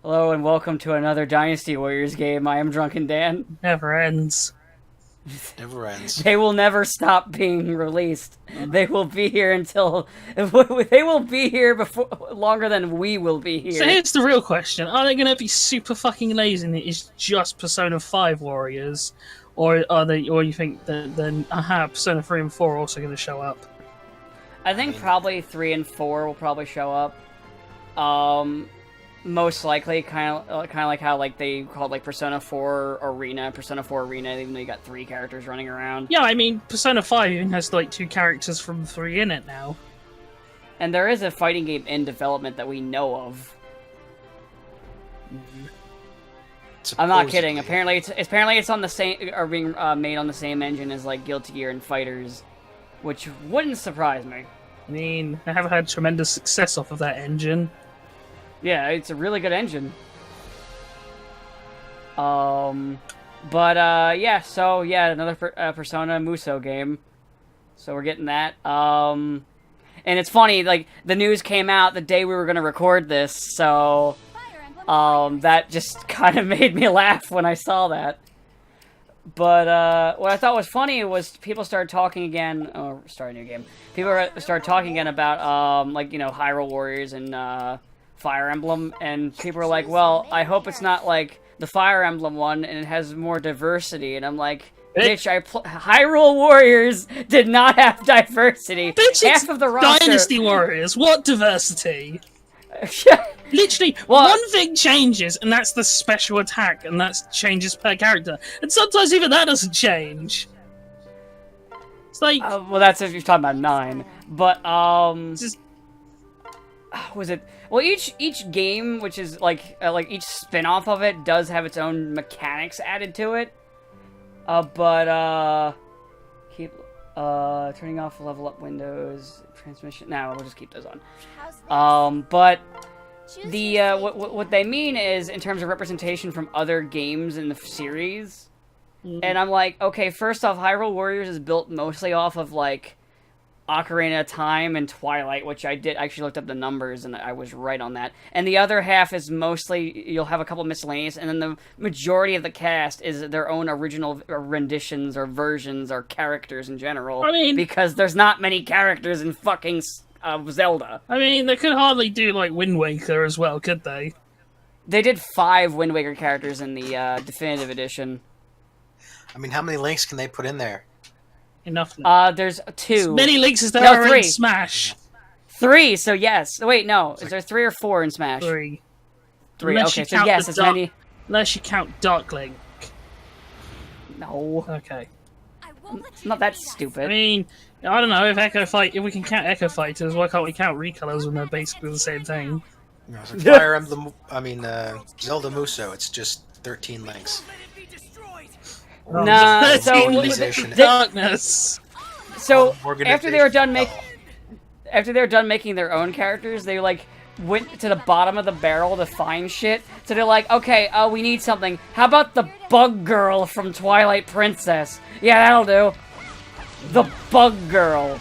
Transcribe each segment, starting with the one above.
Hello and welcome to another Dynasty Warriors game. I am Drunken Dan. Never ends. Never ends. They will never stop being released. They will be here until they will be here before longer than we will be here. So here's the real question: are they going to be super fucking lazy and it's just Persona 5 Warriors, or are they? Or you think that then Persona 3 and 4 are also going to show up? I think probably 3 and 4 will probably show up. Most likely, kind of like how they called Persona 4 Arena, even though you got 3 characters running around. Yeah, I mean Persona 5 even has 2 characters from 3 in it now. And there is a fighting game in development that we know of. I'm not kidding. Apparently it's on the same, or being made on the same engine as Guilty Gear and Fighters, which wouldn't surprise me. I mean, they have had tremendous success off of that engine. Yeah, it's a really good engine. Yeah, so yeah, another Persona Muso game. So we're getting that. And it's funny, the news came out the day we were gonna record this, so that just kind of made me laugh when I saw that. But what I thought was funny was people started talking again. Oh, start a new game. People started talking again about Hyrule Warriors and Fire Emblem, and people were like, well, I hope it's not like the Fire Emblem one and it has more diversity. And I'm like, bitch, Hyrule Warriors did not have diversity. Bitch, half of the roster. Dynasty Warriors, what diversity? Literally, one thing changes, and that's the special attack, and that changes per character. And sometimes even that doesn't change. It's like... well, that's if you're talking about 9. But, was it... Well, each game, which is each spin-off of it, does have its own mechanics added to it. Keep turning off level up windows, transmission. No, we'll just keep those on. But the what they mean is in terms of representation from other games in the series. And I'm like, okay, first off, Hyrule Warriors is built mostly off of Ocarina of Time and Twilight, which I actually looked up the numbers and I was right on that. And the other half is mostly, you'll have a couple miscellaneous, and then the majority of the cast is their own original renditions or versions or characters in general. I mean, because there's not many characters in fucking Zelda. I mean, they could hardly do Wind Waker as well, could they? They did 5 Wind Waker characters in the definitive edition. I mean, how many links can they put in there? Enough. There's 2. As many links as there are 3. in Smash. 3, so yes. Wait, no. Is there 3 or 4 in Smash? 3. 3, okay, so yes, as many... Unless you count Dark Link. No. Okay. It's not that stupid. I mean, I don't know, if we can count Echo Fighters, why can't we count Recolors when they're basically the same thing? No, so Fire Emblem, Zelda Muso, it's just 13 links. Nah, so organization. Darkness. So after they were done making their own characters, they went to the bottom of the barrel to find shit. So they're like, okay, we need something. How about the Bug Girl from Twilight Princess? Yeah, that'll do. The Bug Girl.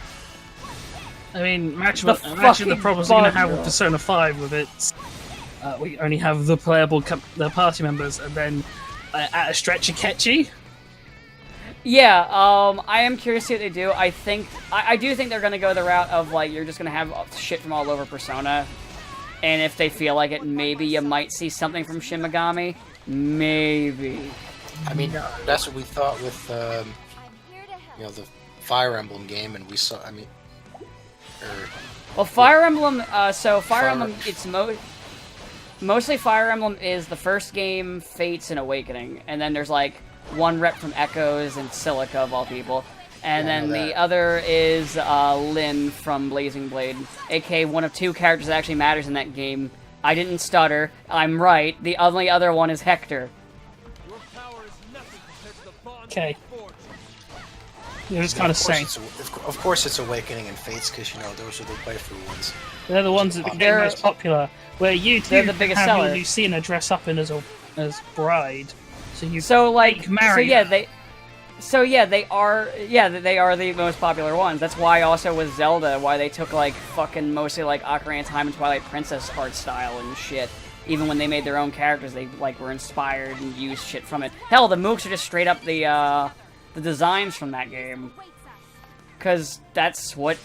I mean, imagine the problems you're gonna have with Persona 5 with it. We only have the playable the party members, and then at a stretch, Akechi. Yeah, I am curious to see what they do. I do think they're gonna go the route of you're just gonna have shit from all over Persona, and if they feel like it, maybe you might see something from Shin Megami. Maybe. I mean, that's what we thought with the Fire Emblem game, and we saw. I mean, well, Fire Emblem. Fire Emblem. It's mostly Fire Emblem is the first game, Fates and Awakening, and then there's one rep from Echoes and Silica of all people. And then the other is Lyn from Blazing Blade, aka one of 2 characters that actually matters in that game. I didn't stutter. I'm right. The only other one is Hector. Okay. You're just kind of saying. Of course it's Awakening and Fates, because, those are the playthrough ones. They're the ones that became most popular. Where you two the biggest have seller. Lucina dress up in as bride. They are the most popular ones. That's why also with Zelda, why they took fucking mostly Ocarina of Time and Twilight Princess art style and shit. even when they made their own characters, they like were inspired and used shit from it. Hell, the mooks are just straight up the designs from that game, because that's what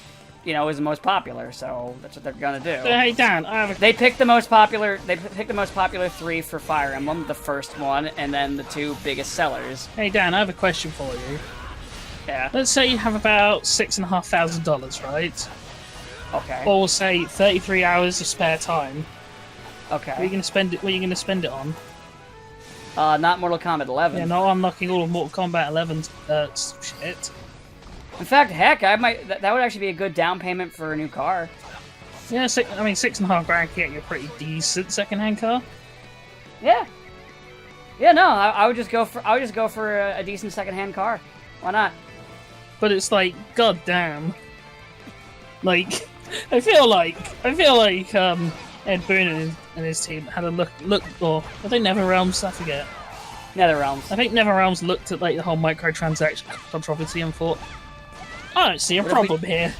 is the most popular. So that's what they're gonna do. So, hey Dan, They picked the most popular. They picked the most popular 3 for Fire Emblem, the first one, and then the 2 biggest sellers. Hey Dan, I have a question for you. Yeah. Let's say you have about $6,500, right? Okay. Or we'll say 33 hours of spare time. Okay. What are you gonna spend it? What are you gonna spend it on? Not Mortal Kombat 11. Yeah, no, unlocking all of Mortal Kombat 11's shit. In fact, heck, I might. That would actually be a good down payment for a new car. Yeah, $6.5 grand can get you a pretty decent second-hand car. Yeah. Yeah, no, I would just go for a decent second-hand car. Why not? But it's like, goddamn. Like, I feel like Ed Boon and his team had a look, or I think NetherRealms, I forget. NetherRealms. I think NetherRealms looked at like the whole microtransaction controversy and thought, I don't see a problem here.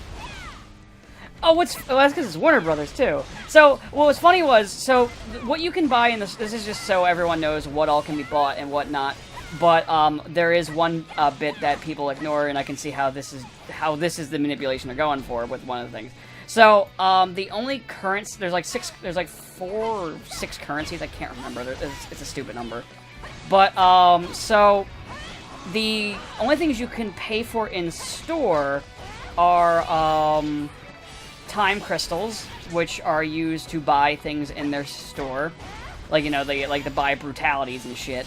Oh, that's because it's Warner Brothers too. So what was funny was, what you can buy in this is just so everyone knows what all can be bought and what not. But there is one bit that people ignore, and I can see how this is the manipulation they're going for with one of the things. So the only currency, there's like 4 or 6 currencies. I can't remember. It's a stupid number. But so the only things you can pay for in store are time crystals, which are used to buy things in their store, like they like to buy brutalities and shit,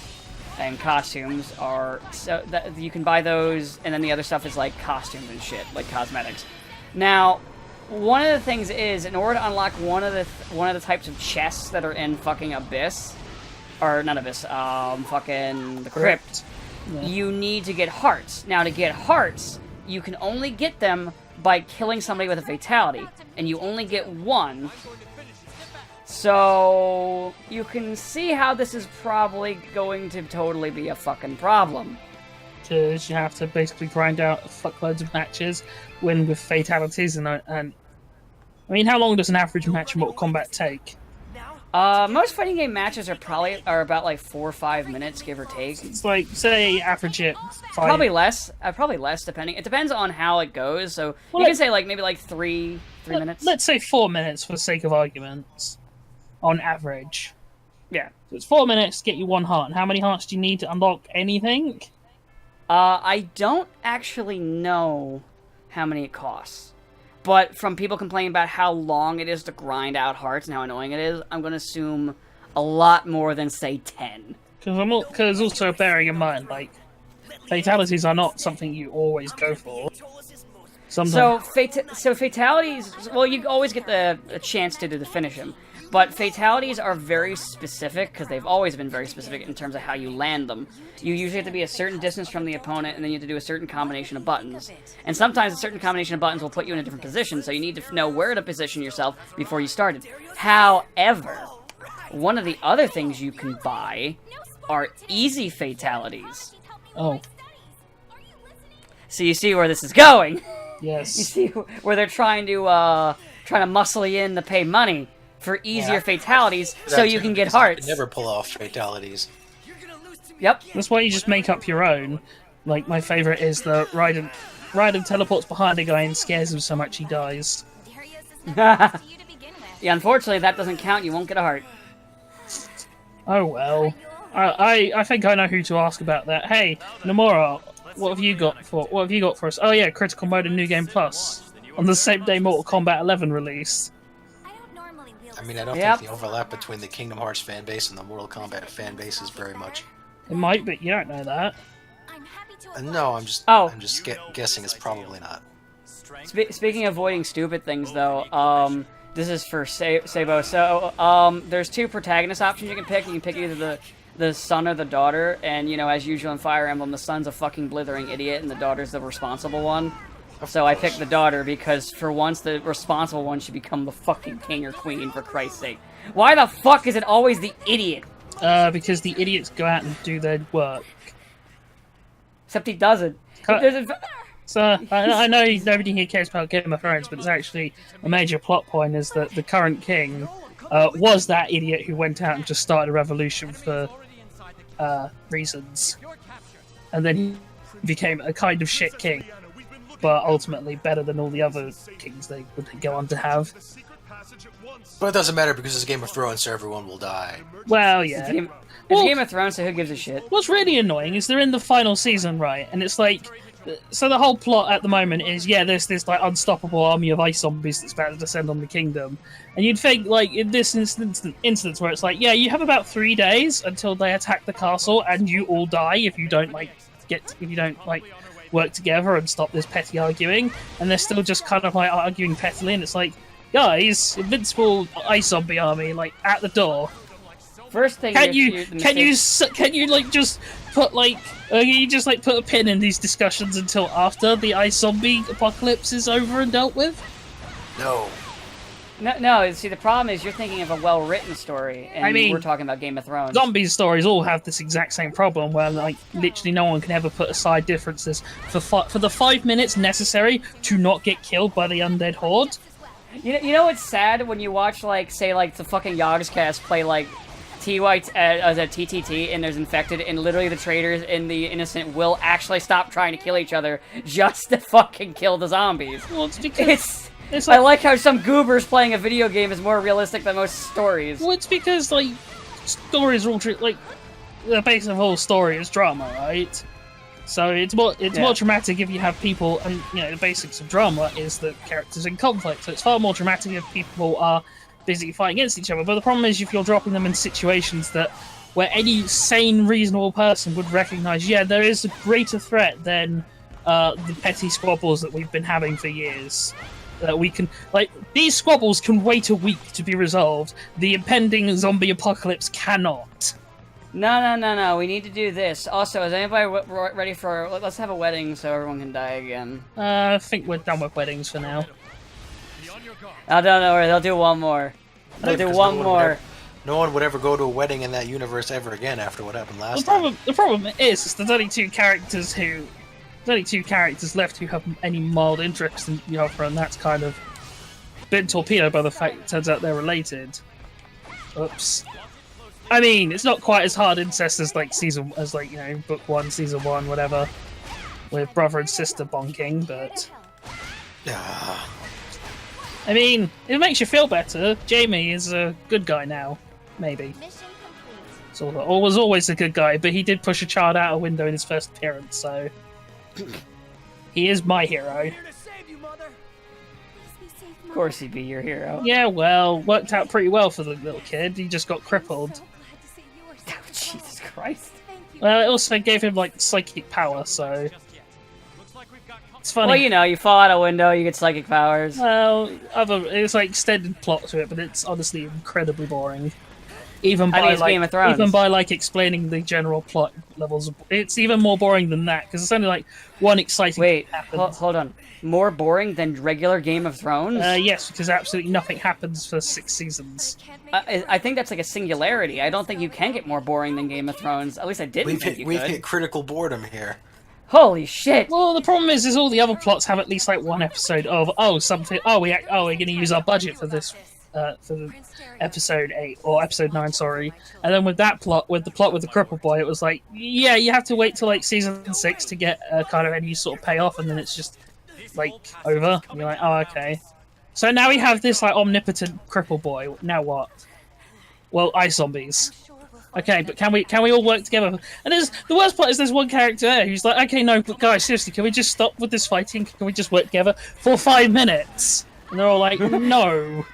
and costumes are you can buy those, and then the other stuff is like costumes and shit, like cosmetics. Now, one of the things is, in order to unlock one of the types of chests that are in fucking Abyss, or not Abyss, fucking the Crypt, yeah. You need to get hearts. Now, to get hearts, you can only get them by killing somebody with a fatality, and you only get 1. So you can see how this is probably going to totally be a fucking problem. Because you have to basically grind out fuckloads of matches, win with fatalities, and I mean, how long does an average match in Mortal Kombat take? Most fighting game matches are about like 4 or 5 minutes, give or take. It's like, say, average it 5. Probably less. Probably less, depending. It depends on how it goes. So you can say like maybe like 3 minutes. Let's say 4 minutes for the sake of arguments, on average. Yeah. So it's 4 minutes to get you 1 heart. And how many hearts do you need to unlock anything? I don't actually know how many it costs. But from people complaining about how long it is to grind out hearts and how annoying it is, I'm going to assume a lot more than, say, 10. Because also bearing in mind, like, fatalities are not something you always go for. Sometimes. So fatalities, well, you always get a chance to finish them. But fatalities are very specific, because they've always been very specific in terms of how you land them. You usually have to be a certain distance from the opponent, and then you have to do a certain combination of buttons. And sometimes a certain combination of buttons will put you in a different position, so you need to know where to position yourself before you started. However, one of the other things you can buy are easy fatalities. Oh. So you see where this is going. Yes. You see where they're trying to muscle you in to pay money for easier fatalities, so you can get hearts. You never pull off fatalities. Yep. That's why you just make up your own. Like, my favourite is the Raiden teleports behind a guy and scares him so much he dies. Yeah, unfortunately, that doesn't count. You won't get a heart. Oh well. I think I know who to ask about that. Hey, Nomura, what have you got for us? Oh yeah, Critical Mode and New Game Plus on the same day Mortal Kombat 11 released. I mean, I don't think the overlap between the Kingdom Hearts fan base and the Mortal Kombat fan base is very much. It might, but you don't know that. No, I'm just guessing it's probably not. Speaking of avoiding stupid things, though, this is for Sabo. So, there's 2 protagonist options you can pick. You can pick either the son or the daughter, and, as usual in Fire Emblem, the son's a fucking blithering idiot, and the daughter's the responsible one. So I picked the daughter, because for once the responsible one should become the fucking king or queen, for Christ's sake. Why the fuck is it always the idiot? Because the idiots go out and do their work. Except he doesn't. So, I know nobody here cares about Game of Thrones, but it's actually a major plot point is that the current king was that idiot who went out and just started a revolution for reasons, and then he became a kind of shit king, but ultimately better than all the other kings they would go on to have. But it doesn't matter because it's Game of Thrones, so everyone will die. Well, yeah. It's Game of Thrones, so who gives a shit? What's really annoying is they're in the final season, right? And it's like, so the whole plot at the moment is, yeah, there's this like unstoppable army of ice zombies that's about to descend on the kingdom, and you'd think like in this instance where it's like, yeah, you have about 3 days until they attack the castle, and you all die if you don't work together and stop this petty arguing, and they're still just kind of like arguing pettily, and it's like, guys, invincible ice zombie army like at the door. First thing, can you like just put like you just like put a pin in these discussions until after the ice zombie apocalypse is over and dealt with? No. See, the problem is you're thinking of a well-written story, and we're talking about Game of Thrones. Zombie stories all have this exact same problem, where like literally no one can ever put aside differences for the 5 minutes necessary to not get killed by the undead horde. You know what's sad when you watch like say like the fucking Yogscast play like T-Whites as a TTT, and there's infected, and literally the traitors and the innocent will actually stop trying to kill each other just to fucking kill the zombies. Well, it's because it's like, I like how some goobers playing a video game is more realistic than most stories. Well, it's because like stories are all like the base of the whole story is drama, right? So it's more dramatic if you have people, and you know the basics of drama is that characters in conflict. So it's far more dramatic if people are busy fighting against each other. But the problem is if you're dropping them in situations where any sane, reasonable person would recognise, yeah, there is a greater threat than the petty squabbles that we've been having for years. That we can, like, these squabbles can wait a week to be resolved. The impending zombie apocalypse cannot. No. We need to do this. Also, is anybody ready for? Let's have a wedding so everyone can die again. I think we're done with weddings for now. I don't know. They'll do one more. They'll do one more. No one would ever go to a wedding in that universe ever again after what happened last time. The problem is there's only two characters left who have any mild interest in the other, and that's kind of been torpedoed by the fact it turns out they're related. Oops. I mean, it's not quite as hard incest as book 1, season 1, whatever, with brother and sister bonking, but I mean, it makes you feel better. Jamie is a good guy now, maybe. Sort of. Or was always a good guy, but he did push a child out a window in his first appearance, so he is my hero. Of course he'd be your hero. Yeah, well, worked out pretty well for the little kid. He just got crippled. Oh, Jesus Christ. Well, it also gave him, like, psychic power, so it's funny. Well, you know, you fall out a window, you get psychic powers. Well, it's like extended plot to it, but it's honestly incredibly boring. Even by like explaining the general plot levels, it's even more boring than that because it's only like one exciting. Wait, hold on. More boring than regular Game of Thrones? Yes, because absolutely nothing happens for 6 seasons. I think that's like a singularity. I don't think you can get more boring than Game of Thrones. At least I didn't think you could. We've hit critical boredom here. Holy shit! Well, the problem is all the other plots have at least like one episode of we're going to use our budget for this. For episode 8 or episode 9, sorry, and then with the plot with the cripple boy, it was like, yeah, you have to wait till like season 6 to get kind of any sort of payoff, and then it's just like over. And you're like, oh, okay. So now we have this like omnipotent cripple boy. Now what? Well, ice zombies. Okay, but can we all work together? And the worst part is there's one character there who's like, okay, no, but guys, seriously, can we just stop with this fighting? Can we just work together for 5 minutes? And they're all like, no.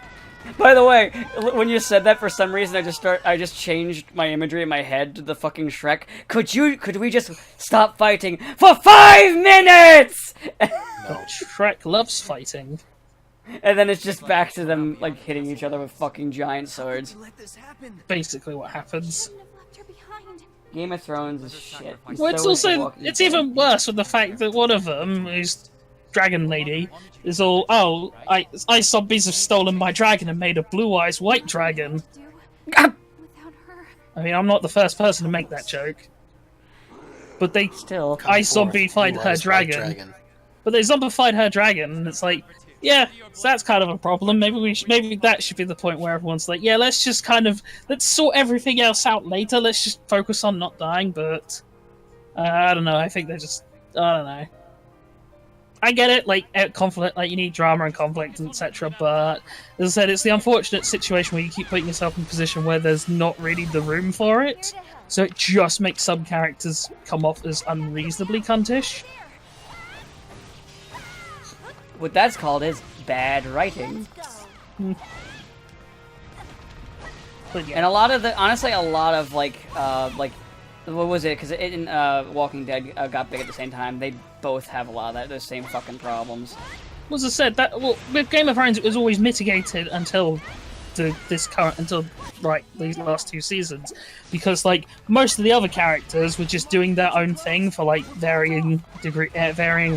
By the way, when you said that, for some reason I just changed my imagery in my head to the fucking Shrek. Could we just stop fighting for 5 minutes? No, Shrek loves fighting. And then it's just back to them like hitting each other with fucking giant swords. Basically what happens. Game of Thrones is shit. Well, it's even worse with the fact that one of them is Dragon Lady is all, ice zombies have stolen my dragon and made a blue eyes white dragon. I mean, I'm not the first person to make that joke. But they still ice zombified her dragon. But they zombified her dragon, and it's like, Yeah, so that's kind of a problem. Maybe that should be the point where everyone's like, yeah, let's sort everything else out later. Let's just focus on not dying. But I don't know. I think I don't know. I get it, like conflict, like you need drama and conflict, etc. But as I said, it's the unfortunate situation where you keep putting yourself in a position where there's not really the room for it, so it just makes some characters come off as unreasonably cuntish. What that's called is bad writing. But yeah. And a lot of like what was it? Because in Walking Dead got big at the same time. They both have a lot of those same fucking problems. Well, as I said, with Game of Thrones, it was always mitigated until these last 2 seasons, because like most of the other characters were just doing their own thing for like varying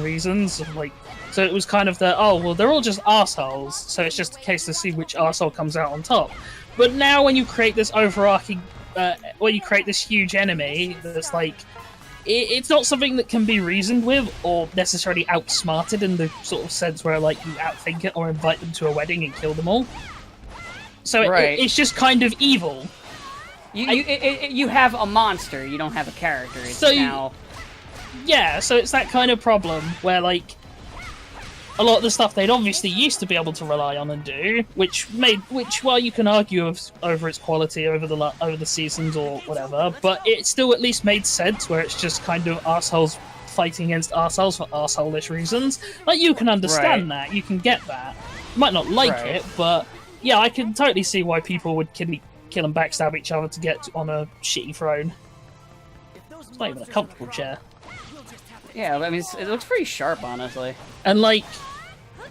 reasons. Like, so it was kind of they're all just arseholes, so it's just a case to see which arsehole comes out on top. But now, when you create this overarching, when you create this huge enemy that's like, it's not something that can be reasoned with or necessarily outsmarted in the sort of sense where like you outthink it or invite them to a wedding and kill them all. So it's just kind of evil. You have a monster, you don't have a character. Yeah, so it's that kind of problem where like a lot of the stuff they'd obviously used to be able to rely on and do, which while you can argue over its quality over the seasons or whatever, but it still at least made sense where it's just kind of arseholes fighting against arseholes for arsehole-ish reasons. Like, you can understand that, you can get that. You might not like it, but yeah, I can totally see why people would kill and backstab each other to get on a shitty throne. It's not even a comfortable chair. Yeah, I mean, it looks pretty sharp, honestly. And like,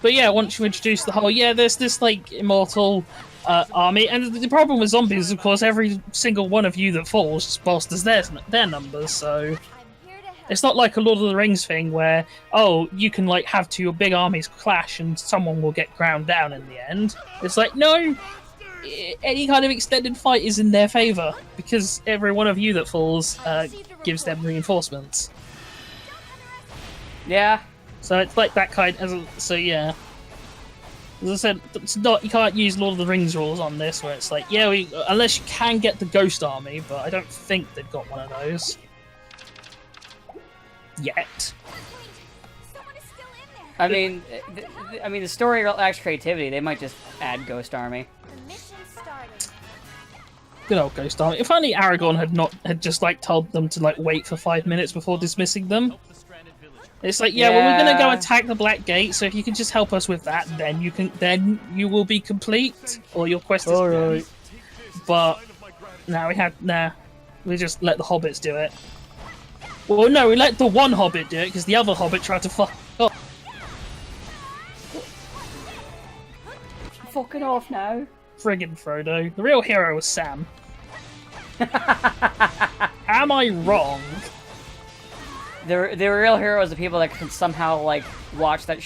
but yeah, once you introduce the whole, there's this like immortal army, and the problem with zombies is, of course, every single one of you that falls just bolsters their numbers. So it's not like a Lord of the Rings thing where you can like have two big armies clash and someone will get ground down in the end. It's like, no, any kind of extended fight is in their favor because every one of you that falls gives them reinforcements. Yeah. So it's like that kind of... So yeah. As I said, you can't use Lord of the Rings rules on this, where it's like, unless you can get the Ghost Army, but I don't think they've got one of those. Yet. I mean, the story lacks creativity. They might just add Ghost Army. Good old Ghost Army. If only Aragorn had just like told them to like wait for 5 minutes before dismissing them. It's like, well, we're gonna go attack the Black Gate, so if you can just help us with that, then you will be complete, or your quest is complete. But we just let the hobbits do it. Well, no, we let the one hobbit do it because the other hobbit tried to fuck off. Fucking off now. Friggin' Frodo. The real hero was Sam. Am I wrong? The real heroes are the people that can somehow like watch that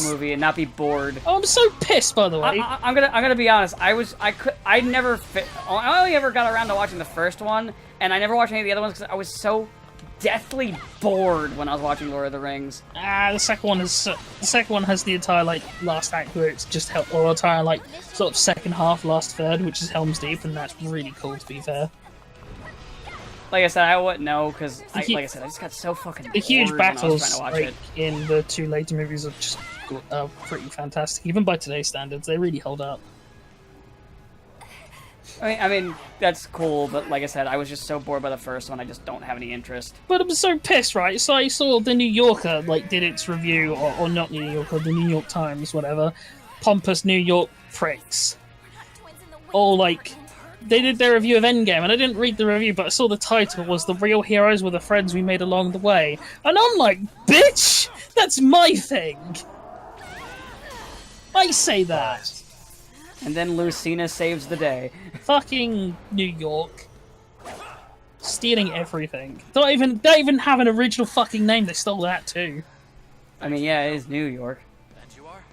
movie and not be bored. Oh, I'm so pissed, by the way. I'm gonna be honest. I only ever got around to watching the first one, and I never watched any of the other ones because I was so deathly bored when I was watching Lord of the Rings. The second one has the entire like last act where it's just or entire like sort of second half, last third, which is Helm's Deep, and that's really cool to be fair. Like I said, I wouldn't know because, like I said, I just got so fucking bored. The huge battles when I was trying to watch in the two later movies are just pretty fantastic. Even by today's standards, they really hold up. I mean, that's cool, but like I said, I was just so bored by the first one, I just don't have any interest. But I'm so pissed, right? So I saw the New Yorker did its review, or not New Yorker, the New York Times, whatever. Pompous New York pricks. All they did their review of Endgame, and I didn't read the review, but I saw the title was "The Real Heroes Were the Friends We Made Along the Way," and I'm like, bitch, that's my thing. I say that. And then Lucina saves the day. Fucking New York, stealing everything. Don't even have an original fucking name. They stole that too. I mean, yeah, it is New York.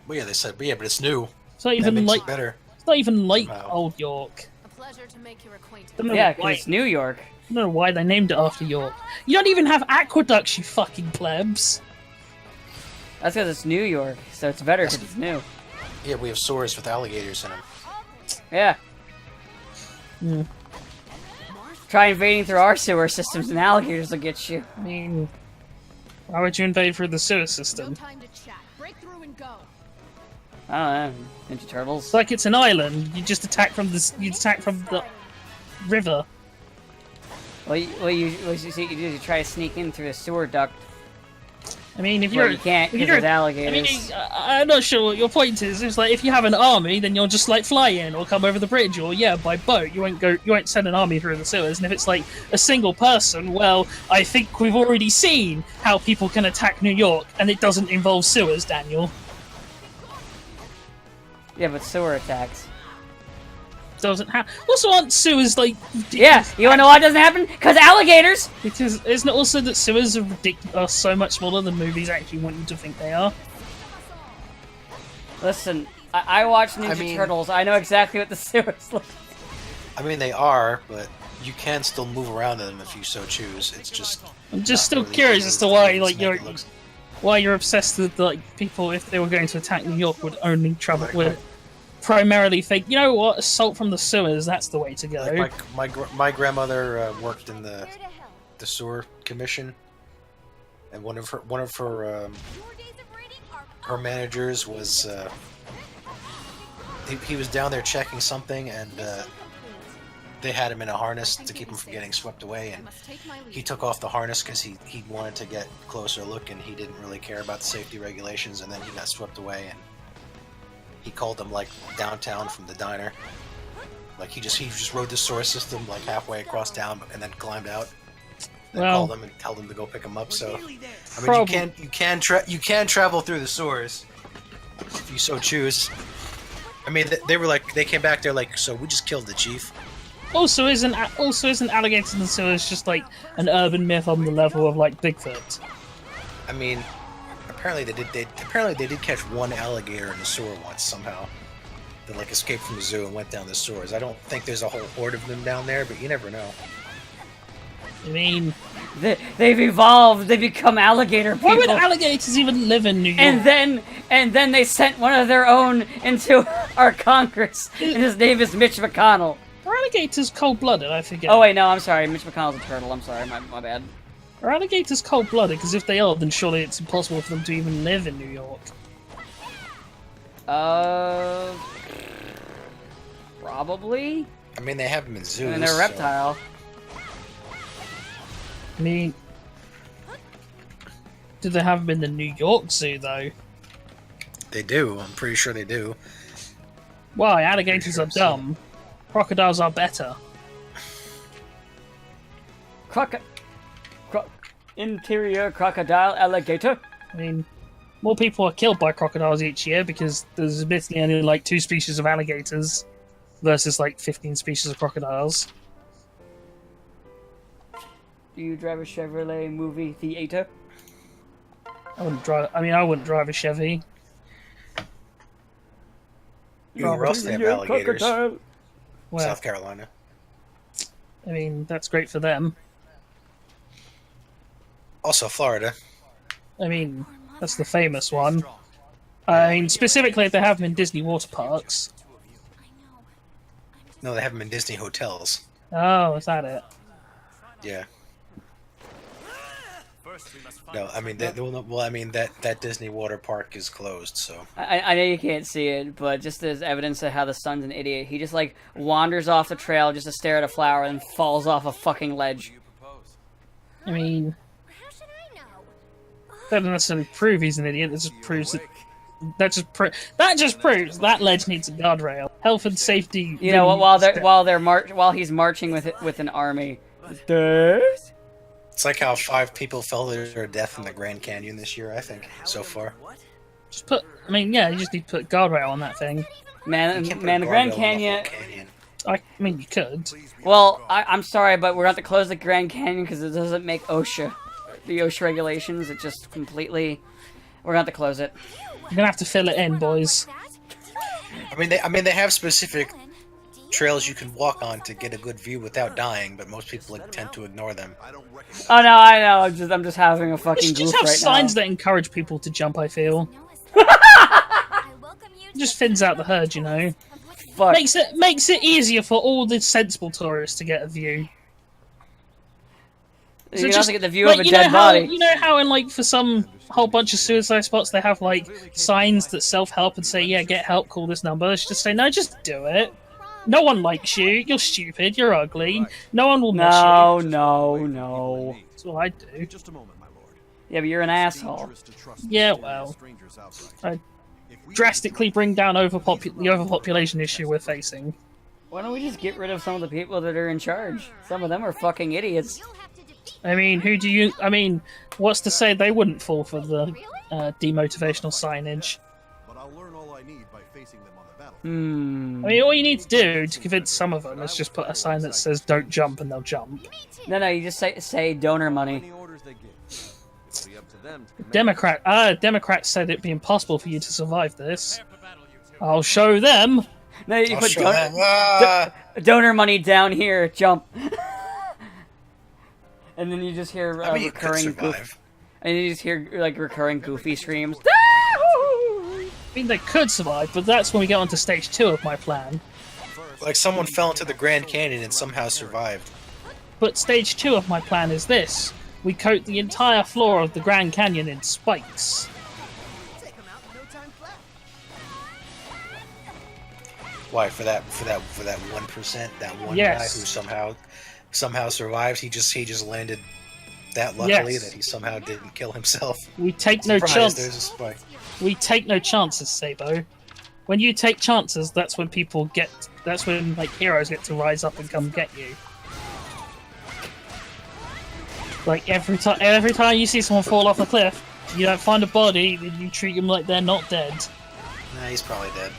Well, yeah, they said, but it's new. It's not even like better. It's not even like Old York. Pleasure to make your acquaintance. Yeah, because it's New York. I don't know why they named it after York. You don't even have aqueducts, you fucking plebs. That's because it's New York, so it's better because it's new. Yeah, we have sewers with alligators in them. Yeah. Hmm. Try invading through our sewer systems and alligators will get you. I mean, why would you invade through the sewer system? No time to chat. Break through and go. I don't know. Ninja Turtles. It's like it's an island. You just attack from the river. You try to sneak in through a sewer duct. I mean, if Well, you're you can't if because you're there's alligators. I'm not sure what your point is. It's like if you have an army, then you'll just like fly in or come over the bridge, or yeah, by boat. You won't send an army through the sewers. And if it's like a single person, well, I think we've already seen how people can attack New York, and it doesn't involve sewers, Daniel. Yeah, but sewer attacks. Doesn't have. Also, aren't sewers like? Yeah, you wanna know why it doesn't happen? Because alligators! Because isn't it also that sewers are so much smaller than movies actually want you to think they are? Listen, I watch Ninja Turtles. I know exactly what the sewers look like. I mean, they are, but you can still move around in them if you so choose. It's just... I'm just still really curious easy as to why, to like, make it look- why you're obsessed with like people if they were going to attack New York would only travel with primarily think. You know what? Assault from the sewers. That's the way to go. Like my grandmother worked in the sewer commission, and one of her managers was he was down there checking something, and they had him in a harness to keep him from getting swept away, and he took off the harness because he wanted to get a closer look, and he didn't really care about the safety regulations, and then he got swept away, and he called them like downtown from the diner. Like he just rode the sewer system like halfway across town and then climbed out. Then called them and tell them to go pick him up. So I mean, you can travel through the sewers if you so choose. I mean, they came back there like, so we just killed the chief. Also, isn't alligators in the sewers just like an urban myth on the level of like Bigfoot? I mean, apparently they did catch one alligator in the sewer once somehow. That like escaped from the zoo and went down the sewers. I don't think there's a whole horde of them down there, but you never know. I mean, they've evolved. They become alligator people. Why would alligators even live in New York? And then they sent one of their own into our Congress, and his name is Mitch McConnell. Are alligators cold-blooded? I forget. Oh wait, no, I'm sorry. Mitch McConnell's a turtle. I'm sorry, my bad. Are alligators cold-blooded? Because if they are, then surely it's impossible for them to even live in New York. Probably. I mean, they have them in zoos. And they're a reptile. I mean, did they have them in the New York Zoo though? They do. I'm pretty sure they do. Why? Alligators are dumb. Crocodiles are better. Interior crocodile alligator. I mean, more people are killed by crocodiles each year because there's admittedly only like 2 species of alligators versus like 15 species of crocodiles. Do you drive a Chevrolet movie theater? I wouldn't drive a Chevy. Where else they have alligators? Well, South Carolina. I mean, that's great for them. Also Florida. I mean, that's the famous one. I mean, specifically, they have them in Disney water parks. No, they have them in Disney hotels. Oh, is that it? Yeah. No, I mean, that Disney water park is closed, so... I know you can't see it, but just as evidence of how the son's an idiot, he just, like, wanders off the trail just to stare at a flower and falls off a fucking ledge. I mean... That doesn't necessarily prove he's an idiot, that just proves that... That just proves that ledge needs a guardrail. Health and safety... You know, while he's marching with an army. It's like how 5 people fell to their death in the Grand Canyon this year, I think, so far. Just put... I mean, yeah, you just need to put guardrail on that thing. Man, the Grand Canyon... I mean, you could. Well, I'm sorry, but we're going to have to close the Grand Canyon because it doesn't make OSHA. The OSHA regulations, it just completely... We're going to have to close it. You're going to have to fill it in, boys. I mean, they have specific trails you can walk on to get a good view without dying, but most people tend to ignore them. Oh no, I know. I'm just having a fucking goof right now. Just have signs that encourage people to jump. I feel. Just thins out the herd, you know. Fuck. Makes it easier for all the sensible tourists to get a view. You can just, also get the view like, of a you know dead how, body. You know how in like for some whole bunch of suicide spots they have like signs that self-help and say, yeah, get help, call this number. Let's just say, no, just do it. No one likes you. You're stupid. You're ugly. No one will miss you. No. That's what I do. Just a moment, my lord. Yeah, but you're an asshole. Yeah, well, I drastically bring down the overpopulation issue we're facing. Why don't we just get rid of some of the people that are in charge? Some of them are fucking idiots. I mean, what's to say they wouldn't fall for the demotivational signage? But I'll learn all I need by facing them on the battlefield. I mean, all you need to do to convince some of them is just put a sign that says "Don't jump," and they'll jump. No, you just say donor money. Any orders they give. It'll be up to them to command. Democrats said it'd be impossible for you to survive this. I'll show them. No, you I'll put show them. donor money down here, jump. And then you just hear I mean, you could recurring survive. and you just hear like recurring goofy screams. I mean, they could survive, but that's when we get onto stage 2 of my plan. Like someone fell into the Grand Canyon and somehow survived. But stage 2 of my plan is this. We coat the entire floor of the Grand Canyon in spikes. Why? For that 1%, that one Yes. guy who somehow survived. He just landed that luckily Yes. that he somehow didn't kill himself. We take no Surprise, chance. there's a spike. We take no chances, Sabo. When you take chances, that's when like heroes get to rise up and come get you. Like every time you see someone fall off a cliff, you don't find a body, then you treat them like they're not dead. Nah, he's probably dead.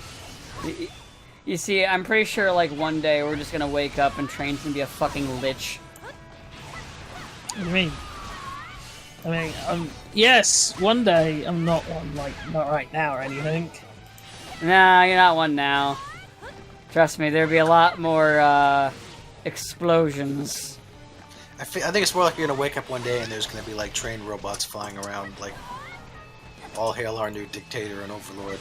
You see, I'm pretty sure like one day we're just gonna wake up and Train's gonna be a fucking lich. What do you mean? I mean, yes, one day. I'm not one, like, not right now or anything. Nah, you're not one now. Trust me, there'll be a lot more explosions. I think it's more like you're gonna wake up one day and there's gonna be like trained robots flying around, like all hail our new dictator and overlord.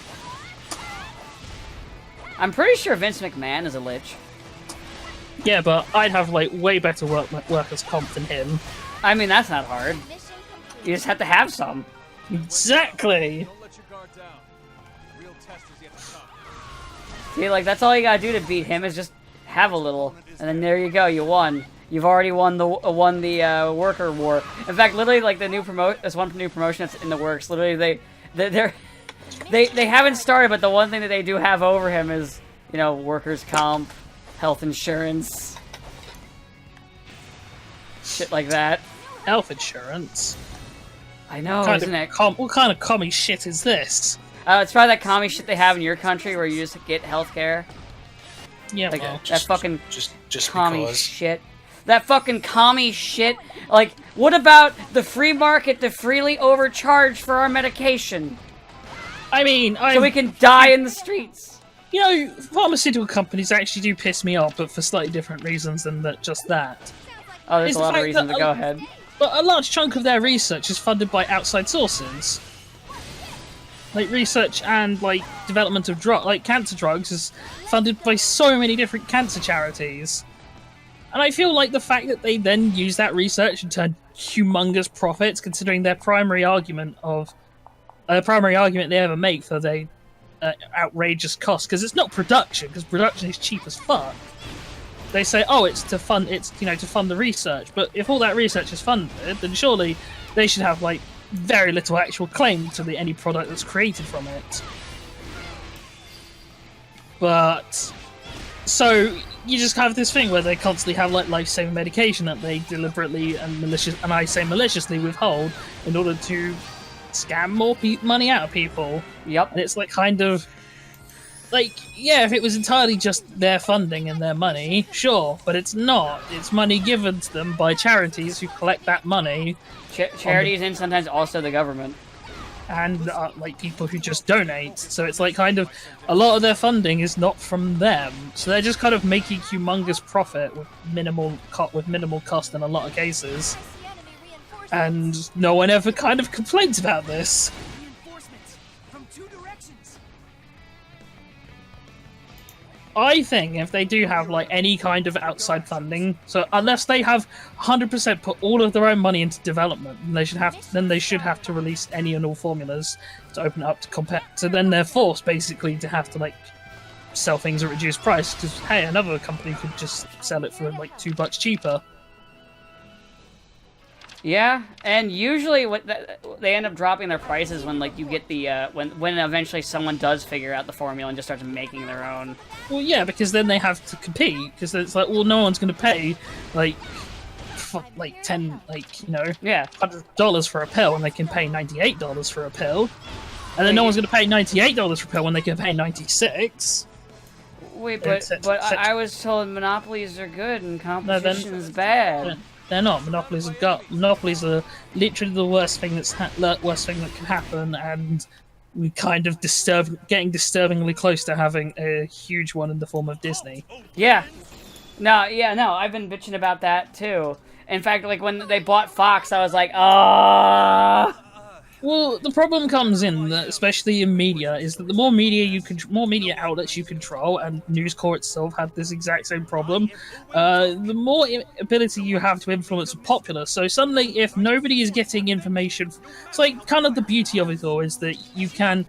I'm pretty sure Vince McMahon is a lich. Yeah, but I'd have like way better workers comp than him. I mean, that's not hard. You just have to have some. Exactly. Don't let your guard down. The real test is yet to come. See, like, that's all you gotta do to beat him is just have a little. And then there you go, you won. You've already won the worker war. In fact, literally, like, there's one new promotion that's in the works. Literally, they haven't started, but the one thing that they do have over him is, you know, workers' comp, health insurance, shit like that. Health insurance. I know, What isn't it? what kind of commie shit is this? It's probably that commie shit they have in your country where you just get health care. Yeah, Like, well, that fucking just commie because. shit. That fucking commie shit. Like, what about the free market to freely overcharge for our medication? I mean, So we can die in the streets. you know, pharmaceutical companies actually do piss me off, but for slightly different reasons than just that. Oh, there's It's a the lot of fact reasons that to go ahead. But a large chunk of their research is funded by outside sources. Like research and like development of cancer drugs is funded by so many different cancer charities. And I feel like the fact that they then use that research and turn humongous profits, considering their primary argument they ever make for their outrageous cost, because it's not production, because production is cheap as fuck. They say, oh, it's to fund the research. But if all that research is funded, then surely they should have like very little actual claim to any product that's created from it. But so you just have this thing where they constantly have like life-saving medication that they deliberately and I say maliciously withhold in order to scam more money out of people. Yep. And it's like kind of like, yeah, if it was entirely just their funding and their money, sure, but it's not. It's money given to them by charities who collect that money. Charities and sometimes also the government. And like people who just donate. So it's like kind of a lot of their funding is not from them. So they're just kind of making humongous profit with minimal cost in a lot of cases. And no one ever kind of complains about this. Reinforcements from 2 directions. I think if they do have like any kind of outside funding, so unless they have 100% put all of their own money into development, then they should have to release any and all formulas to open it up to compare. So then they're forced basically to have to like sell things at reduced price because hey, another company could just sell it for like $2 cheaper. Yeah, and usually they end up dropping their prices when like you get the when eventually someone does figure out the formula and just starts making their own. Well, yeah, because then they have to compete because it's like, well, no one's going to pay like Yeah. $100 for a pill when they can pay $98 for a pill, and then no one's going to pay $98 for a pill when they can pay $96. Wait, but I was told monopolies are good and competition is bad. They're not. Monopolies are literally the worst thing that can happen, and we kind of getting disturbingly close to having a huge one in the form of Disney. Yeah. No, I've been bitching about that too. In fact, like when they bought Fox, I was like, ah. Well, the problem comes in that, especially in media, is that the more media outlets you control, and News Corp itself had this exact same problem, the more ability you have to influence the populace. So suddenly, if nobody is getting information, it's like kind of the beauty of it all is that you can,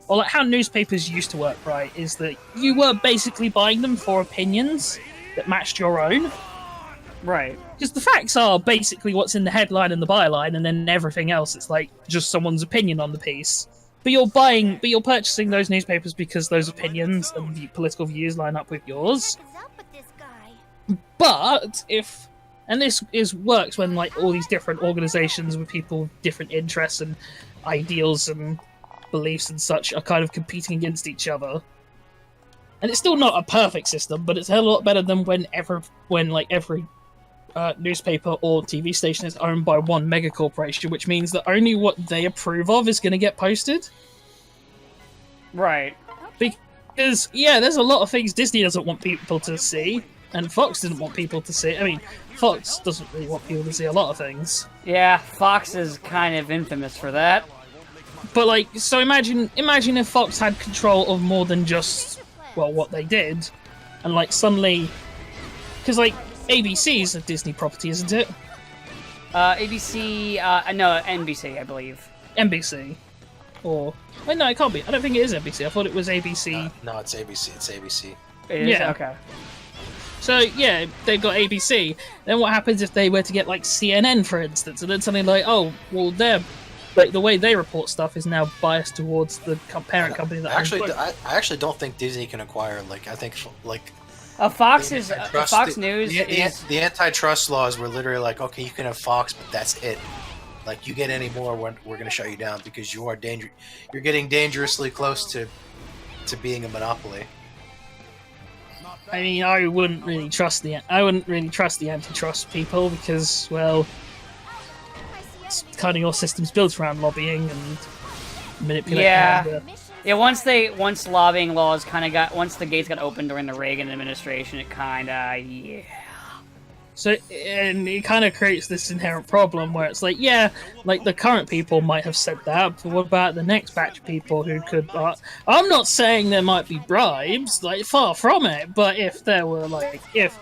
or like how newspapers used to work, right? Is that you were basically buying them for opinions that matched your own. Right. Because the facts are basically what's in the headline and the byline, and then everything else, it's like just someone's opinion on the piece. But you're purchasing those newspapers because those opinions and the political views line up with yours. But this works when like all these different organizations with people with different interests and ideals and beliefs and such are kind of competing against each other. And it's still not a perfect system, but it's a lot better than when every newspaper or TV station is owned by one mega corporation, which means that only what they approve of is going to get posted. Right. Because, yeah, there's a lot of things Disney doesn't want people to see, and Fox didn't want people to see. I mean, Fox doesn't really want people to see a lot of things. Yeah, Fox is kind of infamous for that. But, like, so imagine if Fox had control of more than just, well, what they did, and, like, suddenly... Because, like, ABC is a Disney property, isn't it? ABC, no, NBC, I believe. NBC. Or... Wait, no, it can't be. I don't think it is NBC. I thought it was ABC. No, it's ABC. It's ABC. It is? Yeah. Okay. So, yeah, they've got ABC. Then what happens if they were to get, like, CNN, for instance? And then something like, oh, well, like, the way they report stuff is now biased towards the parent company that I actually don't think Disney can acquire, like, I think, like... Fox News is... The antitrust laws were literally like, okay, you can have Fox, but that's it. Like, you get any more, we're going to shut you down because you're getting dangerously close to being a monopoly. I mean, I wouldn't really trust the antitrust people because, well, it's kind of your system's built around lobbying and manipulating. Yeah. Yeah, once lobbying laws once the gates got opened during the Reagan administration, it yeah. So, and it kind of creates this inherent problem where it's like, yeah, like the current people might have said that, but what about the next batch of people who could... I'm not saying there might be bribes, like, far from it, but if there were, like, if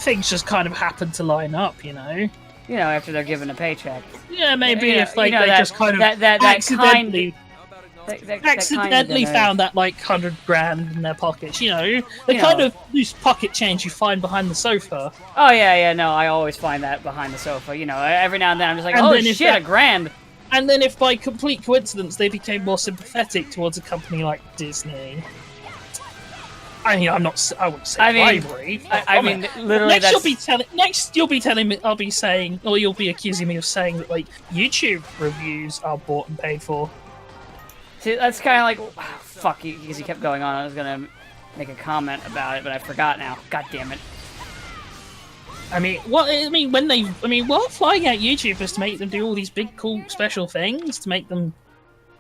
things just kind of happened to line up, you know? You know, after they're given a paycheck. Yeah, maybe if, like, they just kind of accidentally found that like $100,000 in their pockets, you know, the kind of loose pocket change you find behind the sofa. Oh yeah, no, I always find that behind the sofa. You know, every now and then I'm just like, oh shit, $1,000. And then if by complete coincidence they became more sympathetic towards a company like Disney. I mean, I wouldn't say bribery. I mean, literally. Next, you'll be telling me. I'll be saying, or you'll be accusing me of saying that like YouTube reviews are bought and paid for. See, that's kind of like, fuck you, because he kept going on. I was gonna make a comment about it, but I forgot now. God damn it. We're flying out YouTubers to make them do all these big, cool, special things to make them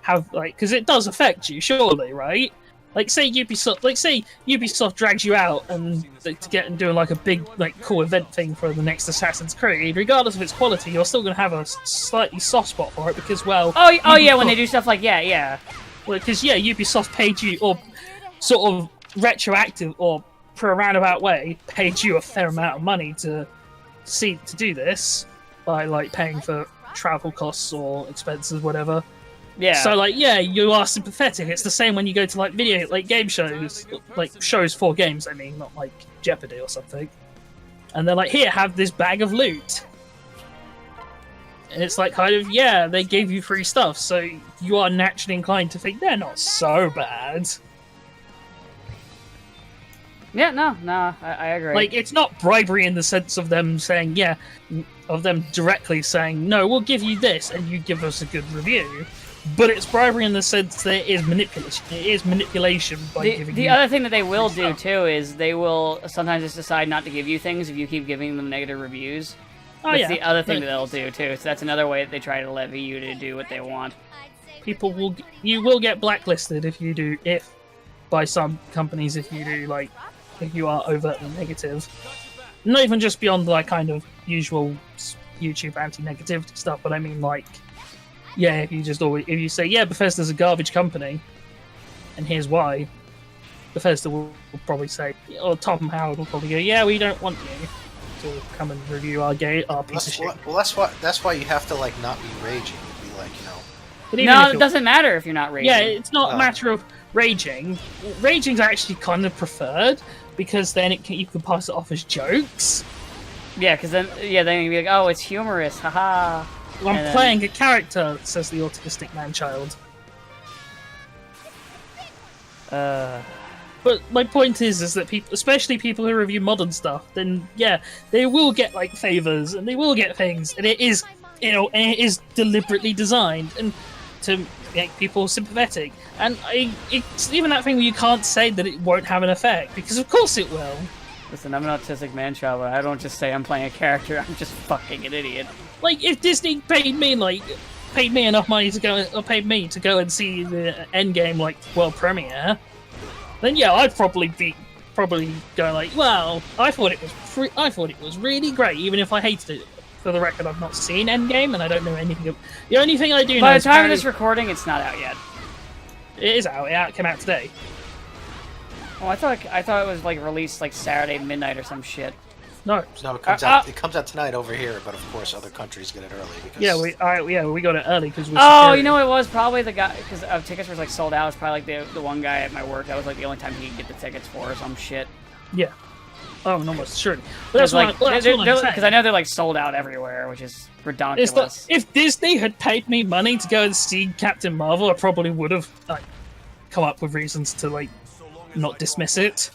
have like, because it does affect you, surely, right? Like, say Ubisoft drags you out and to get and doing like a big, like, cool event thing for the next Assassin's Creed. Regardless of its quality, you're still going to have a slightly soft spot for it because, well... Oh yeah, when they do stuff like, yeah. Well, because, yeah, Ubisoft paid you, or sort of retroactive, or for a roundabout way, paid you a fair amount of money to do this by like paying for travel costs or expenses, whatever. Yeah. So like, yeah, you are sympathetic. It's the same when you go to like game shows, like shows for games. I mean, not like Jeopardy or something. And they're like, here, have this bag of loot. And it's like, kind of, yeah, they gave you free stuff, so you are naturally inclined to think they're not so bad. Yeah, no, I agree. Like, it's not bribery in the sense of them saying, yeah, of them directly saying, no, we'll give you this, and you give us a good review. But it's bribery in the sense that it is manipulation. It is manipulation by giving you... The other thing that they will do, too, is they will sometimes just decide not to give you things if you keep giving them negative reviews. Oh, That's yeah. the other thing that they'll do, too. So that's another way that they try to levy you to do what they want. You will get blacklisted if by some companies, if you are overtly negative. Not even just beyond, like, kind of usual YouTube anti-negativity stuff, but I mean, like... Yeah, if you say, yeah, Bethesda's a garbage company, and here's why, Bethesda will probably say, or Tom Howard will probably go, yeah, we don't want you to come and review our piece of shit. Well, that's why you have to like not be raging. Be like, But even No, if it doesn't matter if you're not raging. Yeah, it's not a matter of raging. Raging's actually kind of preferred, because then you can pass it off as jokes. Yeah, because then you'd be like, oh, it's humorous, haha. Well, I'm playing a character, says the autistic man-child. But my point is that people, especially people who review modern stuff, then yeah, they will get like favors and they will get things, and it is, and it is deliberately designed and to make people sympathetic. And it's even that thing where you can't say that it won't have an effect, because of course it will. Listen, I'm an autistic man-child, but I don't just say I'm playing a character. I'm just fucking an idiot. Like, if Disney paid me enough money to go, or paid me to go and see the Endgame like world premiere, then yeah, I'd probably going like, well, I thought it was really great, even if I hated it. For the record, I've not seen Endgame, and I don't know anything. The only thing I do know. By the is time of this recording, it's not out yet. It is out. It came out today. Oh, I thought it was like released like Saturday midnight or some shit. No, it comes out. It comes out tonight over here, but of course other countries get it early because we got it early because we. Oh, you know, it was probably the guy because tickets were like sold out. It was probably like the one guy at my work. That was like the only time he could get the tickets for or some shit. Yeah. Oh, no, almost sure. But that's like because I know they're like sold out everywhere, which is ridiculous. If Disney had paid me money to go and see Captain Marvel, I probably would have come up with reasons to like not dismiss it.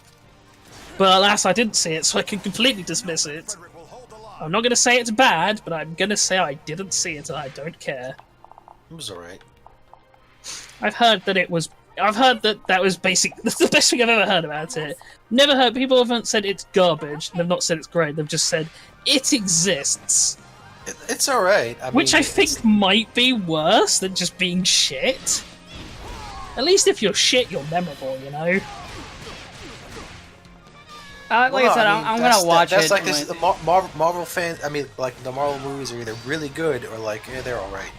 But alas, I didn't see it, so I can completely dismiss it. I'm not going to say it's bad, but I'm going to say I didn't see it and I don't care. it was alright. I've heard that was that's the best thing I've ever heard about it. Never heard, people haven't said it's garbage, they've not said it's great, they've just said it exists. It's alright. Which I think might be worse than just being shit. At least if you're shit, you're memorable, you know? Like I said, I'm gonna watch it. That's like this. The Marvel fans. I mean, like the Marvel movies are either really good or like they're all right.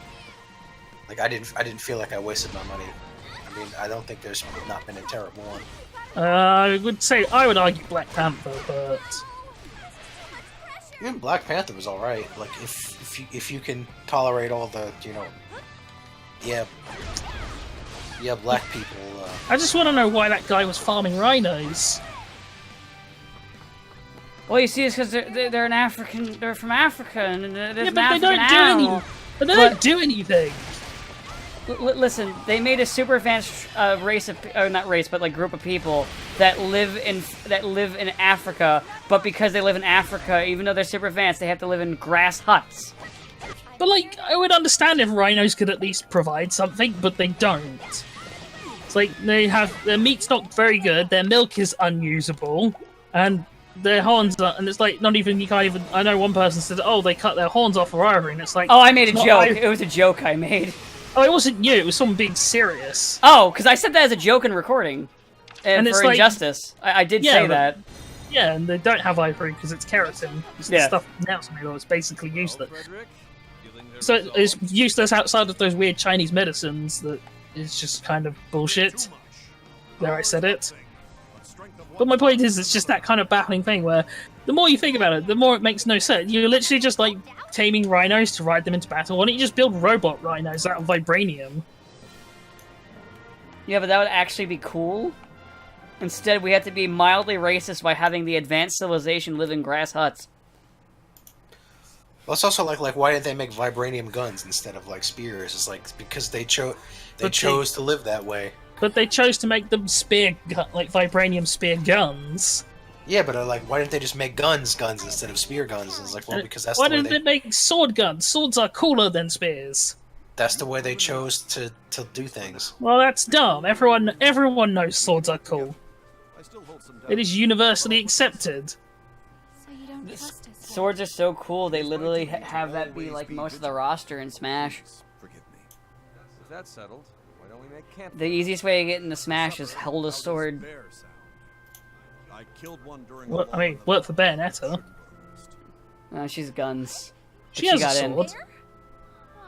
Like I didn't feel like I wasted my money. I mean, I don't think there's not been a terrible one. I would argue Black Panther, but even Black Panther was all right. Like if you can tolerate all the black people. I just want to know why that guy was farming rhinos. Well, you see, it's because they're an African. They're from Africa, and there's an but they African don't don't do anything. Listen, they made a super advanced race of, not race, but like group of people that live in Africa. But because they live in Africa, even though they're super advanced, they have to live in grass huts. But like, I would understand if rhinos could at least provide something, but they don't. It's like their meat's not very good, their milk is unusable, and their horns are, and it's like not even you can't even. I know one person said, "Oh, they cut their horns off for ivory," and it's like, oh, I made a joke. It was a joke I made. Oh, it wasn't you. It was someone being serious. Oh, because I said that as a joke in recording, and it's for like, injustice, I did say that. Yeah, and they don't have ivory because it's keratin. It's the stuff now made of. It's basically useless. So it's useless outside of those weird Chinese medicines that is just kind of bullshit. There, I said it. But my point is, it's just that kind of baffling thing where the more you think about it, the more it makes no sense. You're literally just like taming rhinos to ride them into battle. Why don't you just build robot rhinos out of vibranium? Yeah, but that would actually be cool. Instead, we have to be mildly racist by having the advanced civilization live in grass huts. Well, it's also like why did they make vibranium guns instead of like spears? It's like because they chose to live that way. But they chose to make them like vibranium spear guns. Yeah, but like why didn't they just make guns instead of spear guns? It's like, well, because that's why the way didn't they make sword guns? Swords are cooler than spears. That's the way they chose to do things. Well, that's dumb. Everyone knows swords are cool. It is universally accepted. So you don't trust us. Swords are so cool, they literally have that be like most of the roster in Smash. Forgive me. With that settled, why don't we make camp? The easiest way to get into Smash is hold a sword. I killed one during Well, I mean, work for Bayonetta. She's guns. But She has a got in. sword.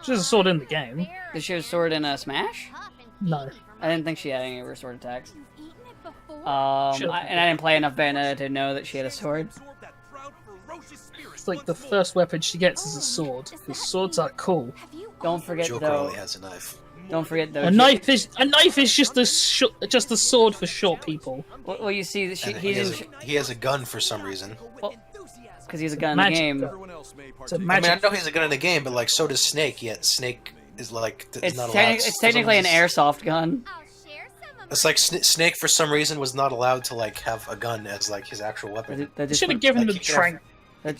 She has a sword in the game. Did she have a sword in Smash? No. I didn't think she had any of her sword attacks. You've eaten it before? And I didn't play enough Bayonetta to know that she had a sword. It's like the first weapon she gets is a sword. Because swords are cool. Have you Don't forget Joker though. only has a knife. Don't forget though. A knife is just a sword for short people. Well, you see, And he has a gun for some reason. because he's a gun in Magic the game. gun. It's a I mean, magic. I know he's a gun in the game, but like so does Snake. Yet Snake is like It's, not allowed. it's technically an airsoft gun. I'll share some of It's like Snake for some reason was not allowed to like have a gun as like his actual weapon. Should have given him Like, a he could have- trank.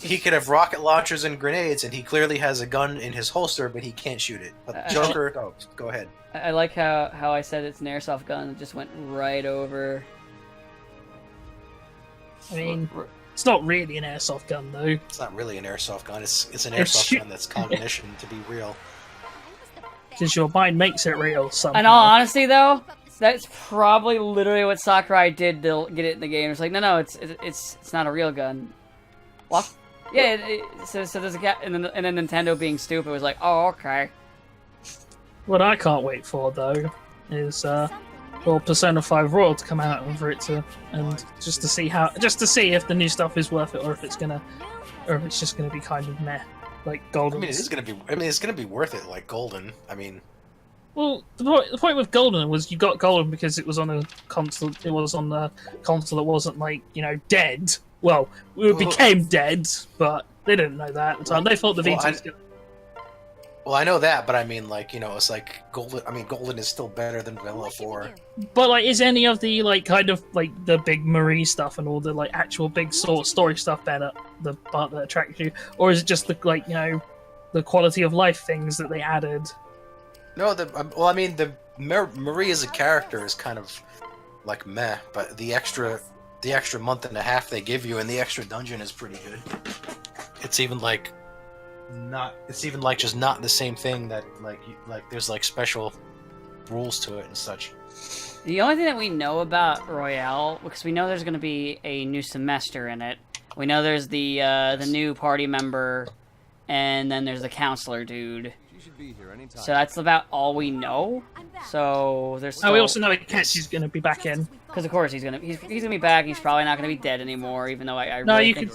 He could have rocket launchers and grenades, and he clearly has a gun in his holster, but he can't shoot it. But Joker, go ahead. I like how I said it's an airsoft gun. It just went right over. I mean, it's not really an airsoft gun though. It's not really an airsoft gun. It's an It's airsoft shoot- gun that's combination to be real. Because your mind makes it real somehow. In all honesty, though, that's probably literally what Sakurai did to get it in the game. It's like, no, it's not a real gun. What? Yeah, so there's a cat, and then Nintendo being stupid was like, oh, okay. What I can't wait for though is for Persona 5 Royal to come out and for it to just to see if the new stuff is worth it or if it's just gonna be kind of meh, like I Golden. mean, it's gonna be worth it, like Golden. I mean, Well, the point with Golden was you got Golden because it was on a console. It was on the console that wasn't like dead. Well, it became dead, but they didn't know that at the time. They thought the Vita was good. well, I know that, but I mean, like it's like Golden. I mean, Golden is still better than Vanilla 4. But like, is any of the kind of the big Marie stuff and all the actual big story stuff better? The part that attracts you, or is it just the the quality of life things that they added? No, well, I mean, the Marie as a character is kind of like meh, but the extra month and a half they give you and the extra dungeon is pretty good. It's even like just not the same thing that like there's like special rules to it and such. The only thing that we know about Royale, because we know there's going to be a new semester in it. We know there's the new party member, and then there's the counselor dude. She should be here anytime. So that's about all we know. So there's. Oh, we also know Ikechi's going to be back in. Because of course he's gonna be back. He's probably not gonna be dead anymore. Even though I No, really you think...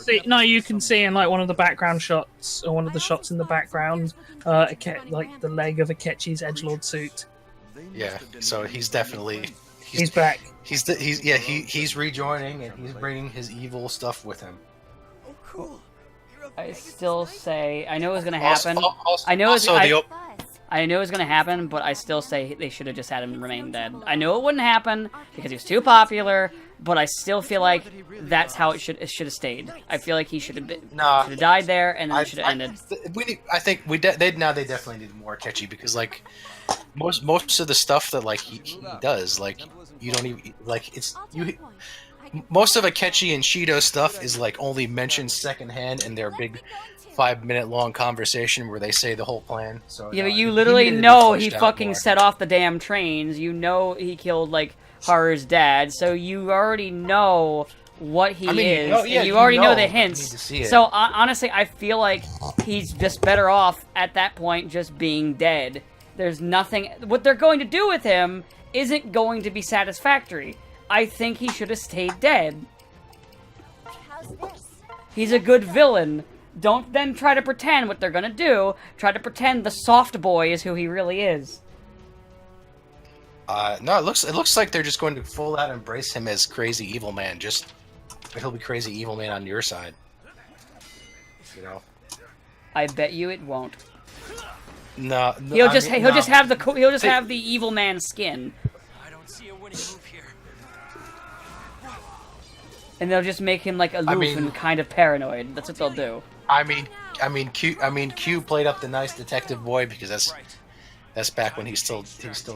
can see in one of the background shots, or one of the shots in the background, the leg of Akechi's edgelord suit. Yeah, so he's definitely He's back. He's rejoining and he's bringing his evil stuff with him. I still say I know it was gonna happen. I know it was gonna happen, but I still say they should have just had him remain dead. I know it wouldn't happen because he was too popular, but I still feel like that's how it should have stayed. I feel like he should have died there, and then it should have ended. They definitely need more Akechi because like most of the stuff that like he does, like you don't even like most of Akechi and Shido stuff is like only mentioned secondhand in their big 5-minute long conversation where they say the whole plan. So yeah, but you literally know he fucking set off the damn trains. You know he killed like Haru's dad, so you already know what he is. And you already know the hints. So honestly, I feel like he's just better off at that point just being dead. There's nothing. What they're going to do with him isn't going to be satisfactory. I think he should have stayed dead. How's this? He's a good villain. Don't then try to pretend what they're gonna do. Try to pretend the soft boy is who he really is. No, it looks like they're just going to full out embrace him as crazy evil man. But he'll be crazy evil man on your side. You know. I bet you it won't. No, He'll just have the evil man skin. I don't see a winning move here. And they'll just make him like aloof and kind of paranoid. That's what they'll do. Q played up the nice detective boy because that's back when he's still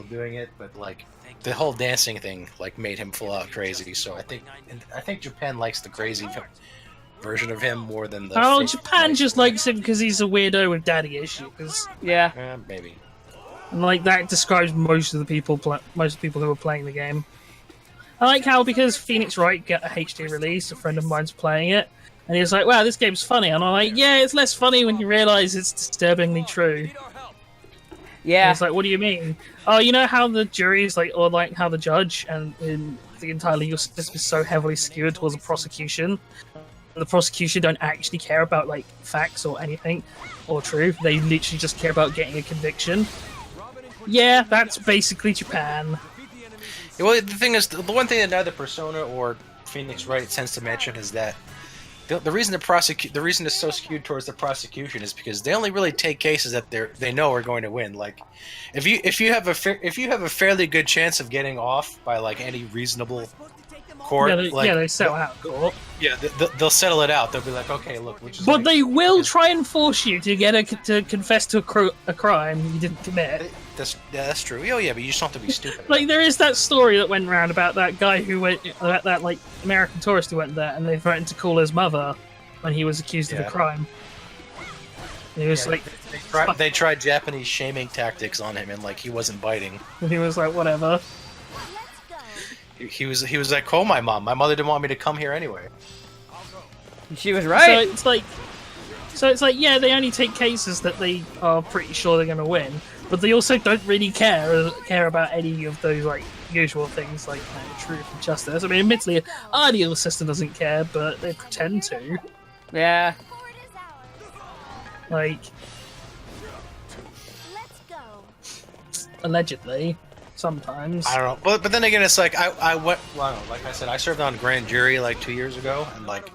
doing it. But like the whole dancing thing like made him full out crazy. So I think Japan likes the crazy version of him more than the. Oh, Japan just likes him because he's a weirdo with daddy issues. Yeah. Maybe. And like that describes most of the people who are playing the game. I like how because Phoenix Wright got a HD release, a friend of mine's playing it, and he was like, "Wow, this game's funny," and I'm like, "Yeah, it's less funny when you realise it's disturbingly true." Yeah. And it's like, what do you mean? Oh, you know how the jury's like, or like how the judge and in the entire legal system is so heavily skewed towards the prosecution. The prosecution don't actually care about like facts or anything or truth. They literally just care about getting a conviction. Yeah, that's basically Japan. Well, the thing is, the one thing that neither Persona or Phoenix Wright tends to mention is that the reason it's so skewed towards the prosecution is because they only really take cases that they know are going to win. Like, if you have a fairly good chance of getting off by like any reasonable court, they settle out court. Yeah, they'll settle it out. They'll be like, okay, look, but they will try and force you to to confess to a crime you didn't commit. That's true. Oh yeah, but you just don't have to be stupid. Like there is that story that went around about that guy who went, that like American tourist who went there, and they threatened to call his mother when he was accused of a crime. And he was they tried Japanese shaming tactics on him, and like he wasn't biting. And he was like, whatever. He was like, call my mom. My mother didn't want me to come here anyway. She was right. So it's like, yeah, they only take cases that they are pretty sure they're going to win, but they also don't really care about any of those like usual things like truth and justice. I mean, admittedly, our legal system doesn't care, but they pretend to. Yeah. Like, allegedly, sometimes. I don't know, but then again, it's like I went. Well, I don't know, like I said, I served on grand jury like 2 years ago, and like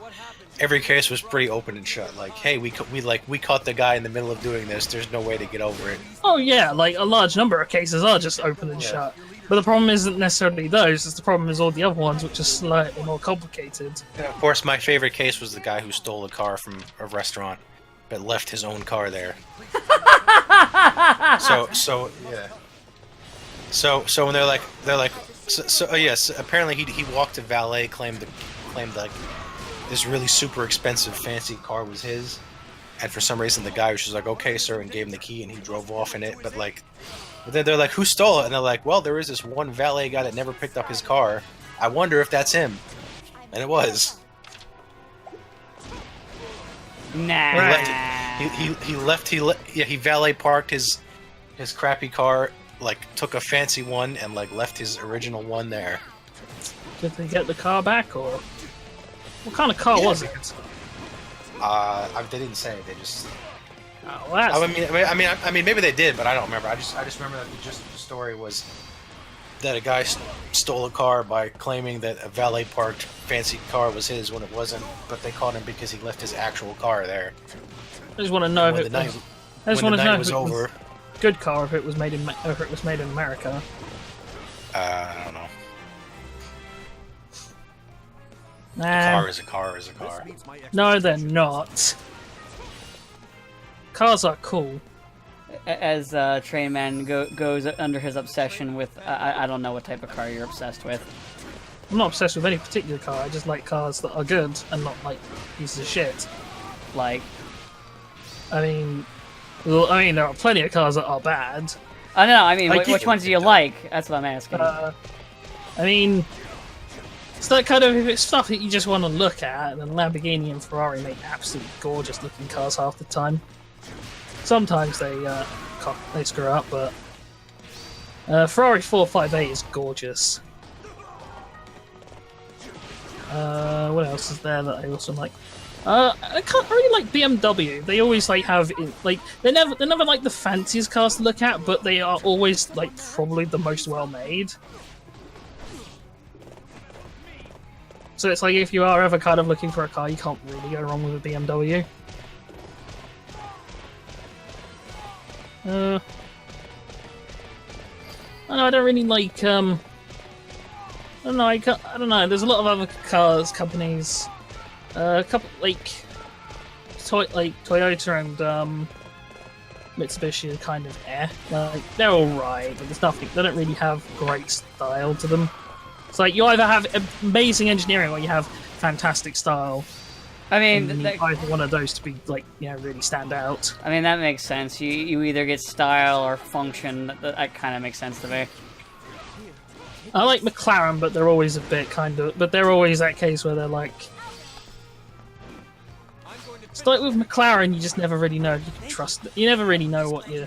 every case was pretty open and shut. Like, hey, we caught the guy in the middle of doing this. There's no way to get over it. Oh yeah, like a large number of cases are just open and shut. But the problem isn't necessarily those. It's the problem is all the other ones, which are slightly more complicated. And of course, my favorite case was the guy who stole a car from a restaurant, but left his own car there. So yeah. So when they're like yes, apparently he walked to valet, claimed like this really super expensive fancy car was his, and for some reason the guy was just like, okay sir, and gave him the key and he drove off in it. But then they're like, who stole it? And they're like, well, there is this one valet guy that never picked up his car. I wonder if that's him. And it was. Nah. He valet parked his crappy car, like took a fancy one and like left his original one there. Did they get the car back, or what kind of car was it? They didn't say. They just. Oh, well, I mean, maybe they did, but I don't remember. I just remember that the story was that a guy stole a car by claiming that a valet parked fancy car was his when it wasn't, but they caught him because he left his actual car there. I just want to know if it was. I just want to know if it over. Was good car if it was made in America. I don't know. Nah. A car is a car is a car. No, they're not. Cars are cool. As Train Man goes under his obsession with, I don't know what type of car you're obsessed with. I'm not obsessed with any particular car. I just like cars that are good and not like pieces of shit. Like, I mean, there are plenty of cars that are bad. I don't know. I mean, Like, which ones do you like? That's what I'm asking. I mean, it's that kind of, if it's stuff that you just want to look at, then Lamborghini and Ferrari make absolutely gorgeous looking cars half the time. Sometimes they screw up, but Ferrari 458 is gorgeous. What else is there that I also like? I can't really like BMW. They always like have they're never like the fanciest cars to look at, but they are always like probably the most well made. So it's like if you are ever kind of looking for a car, you can't really go wrong with a BMW. I don't really like. I don't know. I don't know. There's a lot of other cars companies. A couple like Toyota and Mitsubishi are kind of like they're all right, but there's nothing. They don't really have great style to them. It's like you either have amazing engineering or you have fantastic style. I mean, and you either one of those to be like really stand out. I mean that makes sense. You either get style or function. That kind of makes sense to me. I like McLaren, but they're always a bit but they're always that case where they're like. It's like with McLaren, you just never really know if you can trust it. You never really know what you...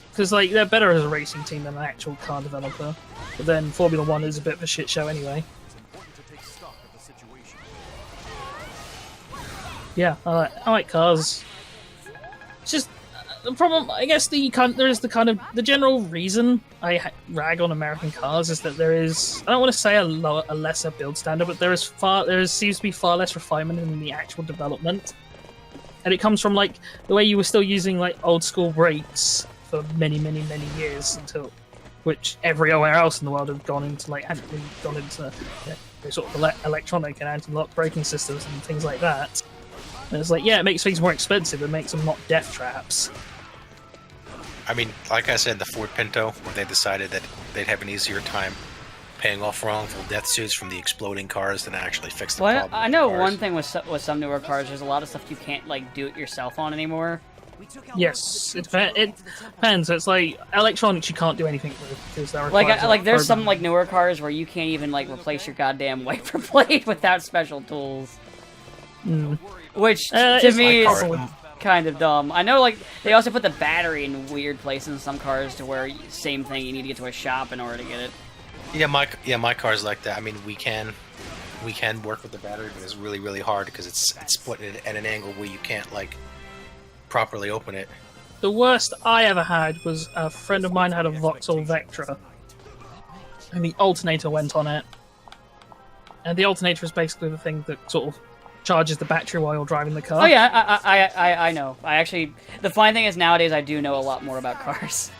Because, like, they're better as a racing team than an actual car developer. But then Formula 1 is a bit of a shit show anyway. Yeah, I like cars. It's just... The problem, I guess, there is the general reason I rag on American cars is that there is... I don't want to say a lesser build standard, but there seems to be far less refinement in the actual development. And it comes from like the way you were still using like old school brakes for many years which everywhere else in the world had gone into hadn't really gone into sort of electronic and anti-lock braking systems and things like that. And it's like, yeah, it makes things more expensive. It makes them not death traps. I mean, like I said, the Ford Pinto, where they decided that they'd have an easier time paying off wrongful death suits from the exploding cars than actually fix the problem. I know one thing with some newer cars, there's a lot of stuff you can't like do it yourself on anymore. Yes, it depends. It's like electronics you can't do anything with because they're like there's some like newer cars where you can't even like replace your goddamn wiper blade without special tools. Which to me is kind of dumb. I know like they also put the battery in weird places in some cars to where same thing, you need to get to a shop in order to get it. Yeah, my car's like that. I mean, we can work with the battery, but it's really hard because it's split at an angle where you can't like properly open it. The worst I ever had was a friend of mine had a Vauxhall Vectra, and the alternator went on it. And the alternator is basically the thing that sort of charges the battery while you're driving the car. Oh yeah, I know. I actually, the fine thing is nowadays I do know a lot more about cars.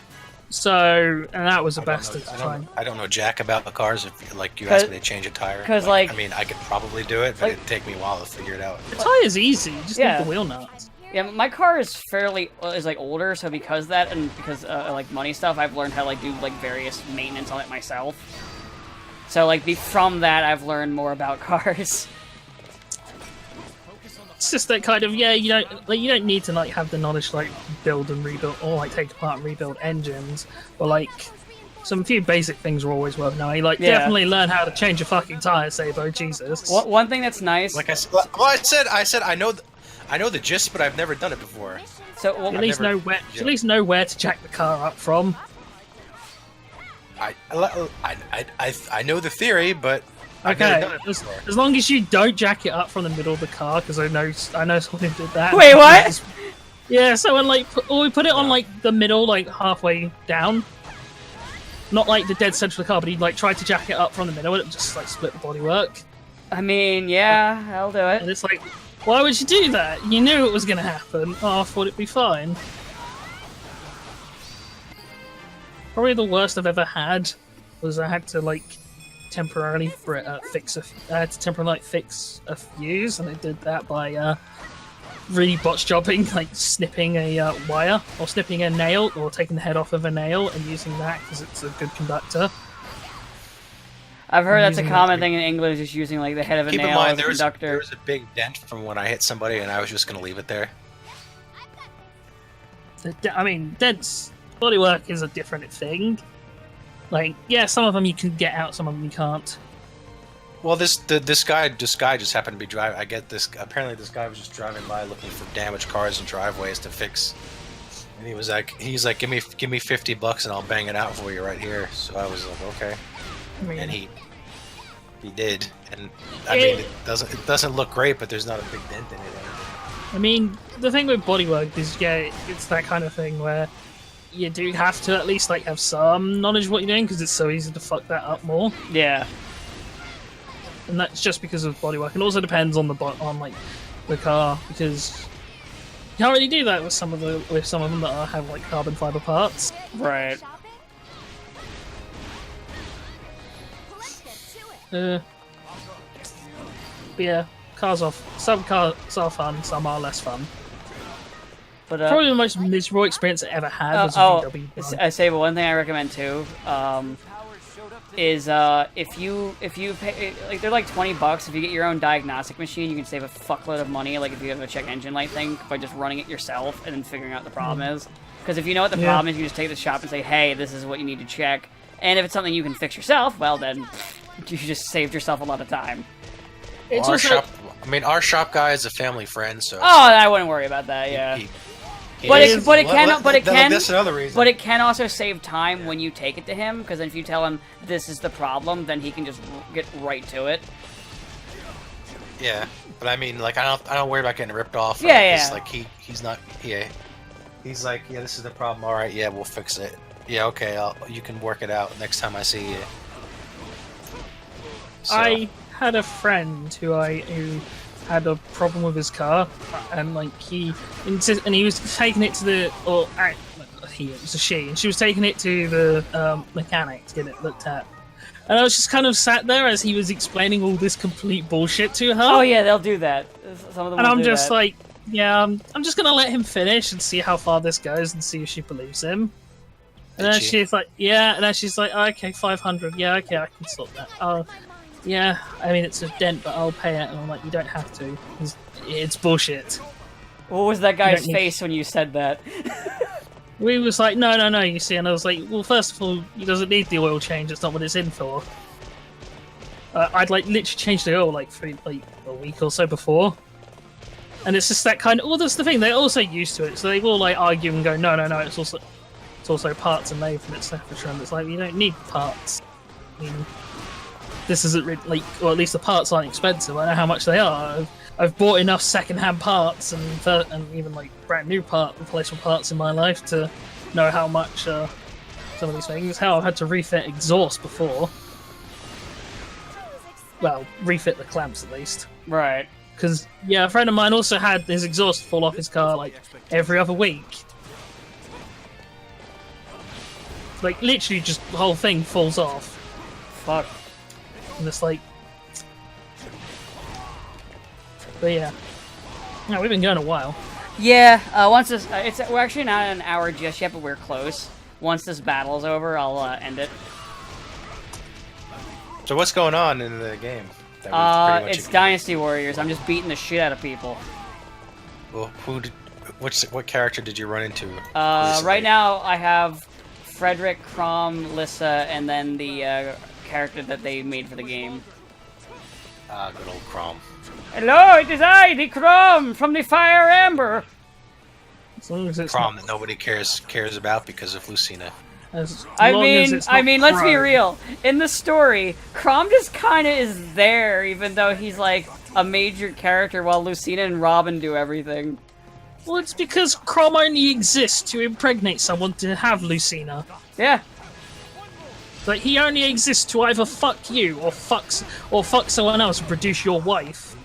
So, and that was the best at the time. I don't know jack about the cars. If like you asked me to change a tire, because like, I mean, I could probably do it, but it'd take me a while to figure it out. The tire's easy. You just need the wheel nuts. Yeah, my car is like older, so because of that and because like money stuff, I've learned how to like do like various maintenance on it myself. So like from that, I've learned more about cars. It's just that kind of you don't need to like have the knowledge to like build and rebuild or like take apart and rebuild engines, but like some few basic things are always worth knowing. Like definitely learn how to change a fucking tire, Sabo. Jesus. One thing that's nice. Like I said, I know the gist, but I've never done it before. So at least know where to jack the car up from. I know the theory, but okay, as long as you don't jack it up from the middle of the car, because I know someone who did that. Wait, what? Yeah, someone like we put it on like the middle, like halfway down, not like the dead center of the car, but he like tried to jack it up from the middle, and it just like split the bodywork. I mean, yeah, I'll do it. And it's like, why would you do that? You knew it was going to happen. Oh, I thought it'd be fine. Probably the worst I've ever had was I had to like temporarily fix a fuse, and I did that by really botch jobbing, like snipping a wire or snipping a nail or taking the head off of a nail and using that because it's a good conductor. I've heard that's a common thing in England, is just using like the head of a nail as a conductor. There was a big dent from when I hit somebody, and I was just going to leave it there. I mean, dents, bodywork is a different thing. Like, yeah, some of them you can get out, some of them you can't. Well, this guy just happened to be driving. I get this. Apparently, this guy was just driving by looking for damaged cars and driveways to fix. And he's like, give me $50 and I'll bang it out for you right here. So I was like, okay. I mean, and he He did, and I mean, it doesn't look great, but there's not a big dent in it. I mean, the thing with bodywork is, yeah, it's that kind of thing where you do have to at least like have some knowledge of what you're doing because it's so easy to fuck that up more. Yeah. And that's just because of bodywork. It also depends on the car because you can't really do that with some of them that have like carbon fiber parts. Right. But yeah, some cars are fun, some are less fun. But probably the most miserable experience I ever had was a VW run. I say, but one thing I recommend too is if you pay, like, they're like $20 if you get your own diagnostic machine. You can save a fuckload of money, like if you have a check engine light thing, by just running it yourself and then figuring out the problem is. Because if you know what the problem is, you just take it to the shop and say, hey, this is what you need to check. And if it's something you can fix yourself, well then you just saved yourself a lot of time. It's Our shop guy is a family friend, so. Oh, I wouldn't worry about that. Yeah. That's another reason. But it can also save time when you take it to him, because if you tell him this is the problem, then he can just get right to it. Yeah, but I mean, like, I don't worry about getting ripped off. Yeah. Like he's not. Yeah, he's like, yeah, this is the problem. All right, yeah, we'll fix it. Yeah, okay, you can work it out next time I see you. So. I had a friend who had a problem with his car, and like he was taking it to the it was a she, and she was taking it to the mechanic to get it looked at. And I was just kind of sat there as he was explaining all this complete bullshit to her. Oh yeah, they'll do that. Some of them. And I'm do just that. like, yeah, I'm just gonna let him finish and see how far this goes and see if she believes him. And then she's like, yeah, and then she's like, oh, okay, 500, yeah, okay, I can sort that. Oh, yeah, I mean, it's a dent, but I'll pay it. And I'm like, you don't have to. It's bullshit. What was that guy's face when you said that? We was like, no, you see, and I was like, well, first of all, he doesn't need the oil change, it's not what it's in for. I'd like literally changed the oil like for like a week or so before. And it's just that kind of, well, that's the thing, they're also used to it, so they will like argue and go, no, it's also parts and labor, etc. And it's like, you don't need parts. I mean, this isn't really, like, or at least the parts aren't expensive. I know how much they are. I've bought enough second-hand parts and even like brand new replacement parts in my life to know how much some of these things. How I've had to refit exhaust before. Well, refit the clamps at least. Right. Because yeah, a friend of mine also had his exhaust fall off his car like every other week. Like literally, just the whole thing falls off. Fuck. And it's like, but yeah, we've been going a while. Yeah. Once this, we're actually not an hour just yet, but we're close. Once this battle's over, I'll end it. So what's going on in the game? It's Dynasty Warriors. I'm just beating the shit out of people. Well, what character did you run into? Right now I have Frederick, Crom, Lissa, and then the character that they made for the game. Good old Crom. Hello, it is I, the Crom, from the Fire Amber. As long as it's Crom that nobody cares about because of Lucina. I mean, let's be real. In the story, Crom just kind of is there, even though he's like a major character, while Lucina and Robin do everything. Well, it's because Crom only exists to impregnate someone to have Lucina. Yeah. Like, he only exists to either fuck you or fuck someone else and produce your wife.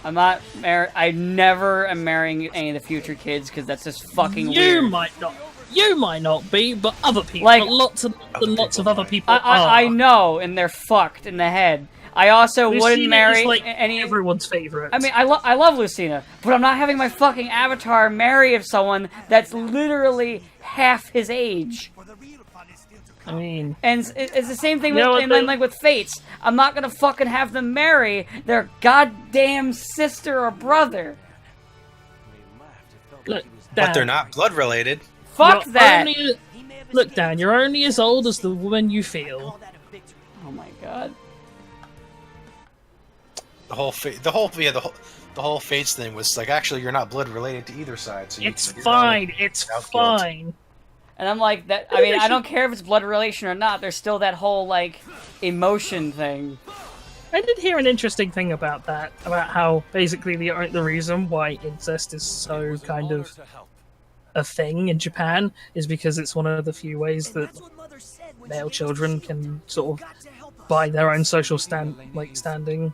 I never am marrying any of the future kids because that's just fucking weird. You might not be, but other people, like, but lots of other people are. I know, and they're fucked in the head. I also wouldn't marry is like any everyone's favorite. I mean, I love Lucina, but I'm not having my fucking avatar marry of someone that's literally half his age. I mean, and it's the same thing with Fates. I'm not gonna fucking have them marry their goddamn sister or brother. Look, but they're not blood related. Fuck that! Look, Dan, you're only as old as the woman you feel. Oh my god. The whole Fates thing was like, actually, you're not blood related to either side. So it's fine. It's fine. And I'm like, that. I mean, I don't care if it's blood relation or not. There's still that whole like emotion thing. I did hear an interesting thing about that, about how basically the reason why incest is so kind of a thing in Japan is because it's one of the few ways that male children can sort of, by their own social standing,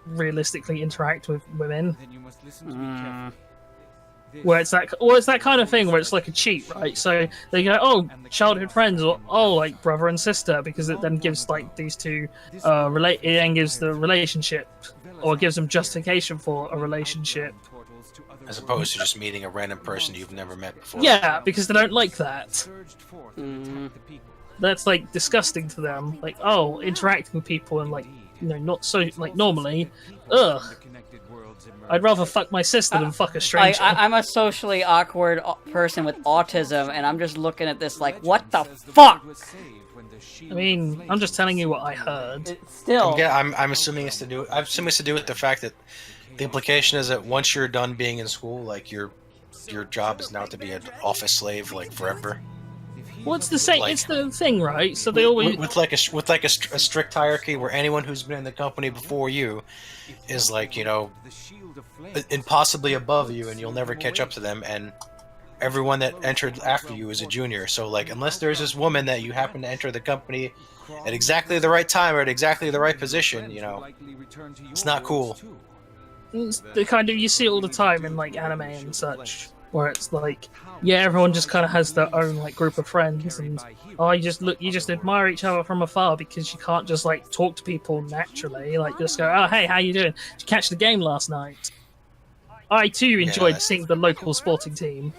realistically interact with women. Where it's that kind of thing where it's like a cheat, right? So they go, oh, childhood friends, or oh, like brother and sister, because it then gives like these two it then gives the relationship, or gives them justification for a relationship. As opposed to just meeting a random person you've never met before. Yeah, because they don't like that. That's like disgusting to them. Like, oh, interacting with people and like, you know, not so like normally. Ugh. I'd rather fuck my sister than fuck a stranger. I'm a socially awkward person with autism, and I'm just looking at this like, what the fuck? I mean, I'm just telling you what I heard. Still, I'm assuming it's to do. I'm assuming it's to do with the fact that the implication is that once you're done being in school, like your job is now to be an office slave, like forever. Well, it's the same. Like, it's the thing, right? So they always with a strict hierarchy where anyone who's been in the company before you is like, you know, impossibly above you, and you'll never catch up to them, and everyone that entered after you is a junior. So like, unless there's this woman that you happen to enter the company at exactly the right time or at exactly the right position, you know, it's not cool. it's the kind of, you see it all the time in like anime and such, where it's like, yeah, everyone just kind of has their own like group of friends, and oh, you just admire each other from afar because you can't just like talk to people naturally, like just go, oh hey, how you doing? Did you catch the game last night? I too enjoyed seeing the local sporting team.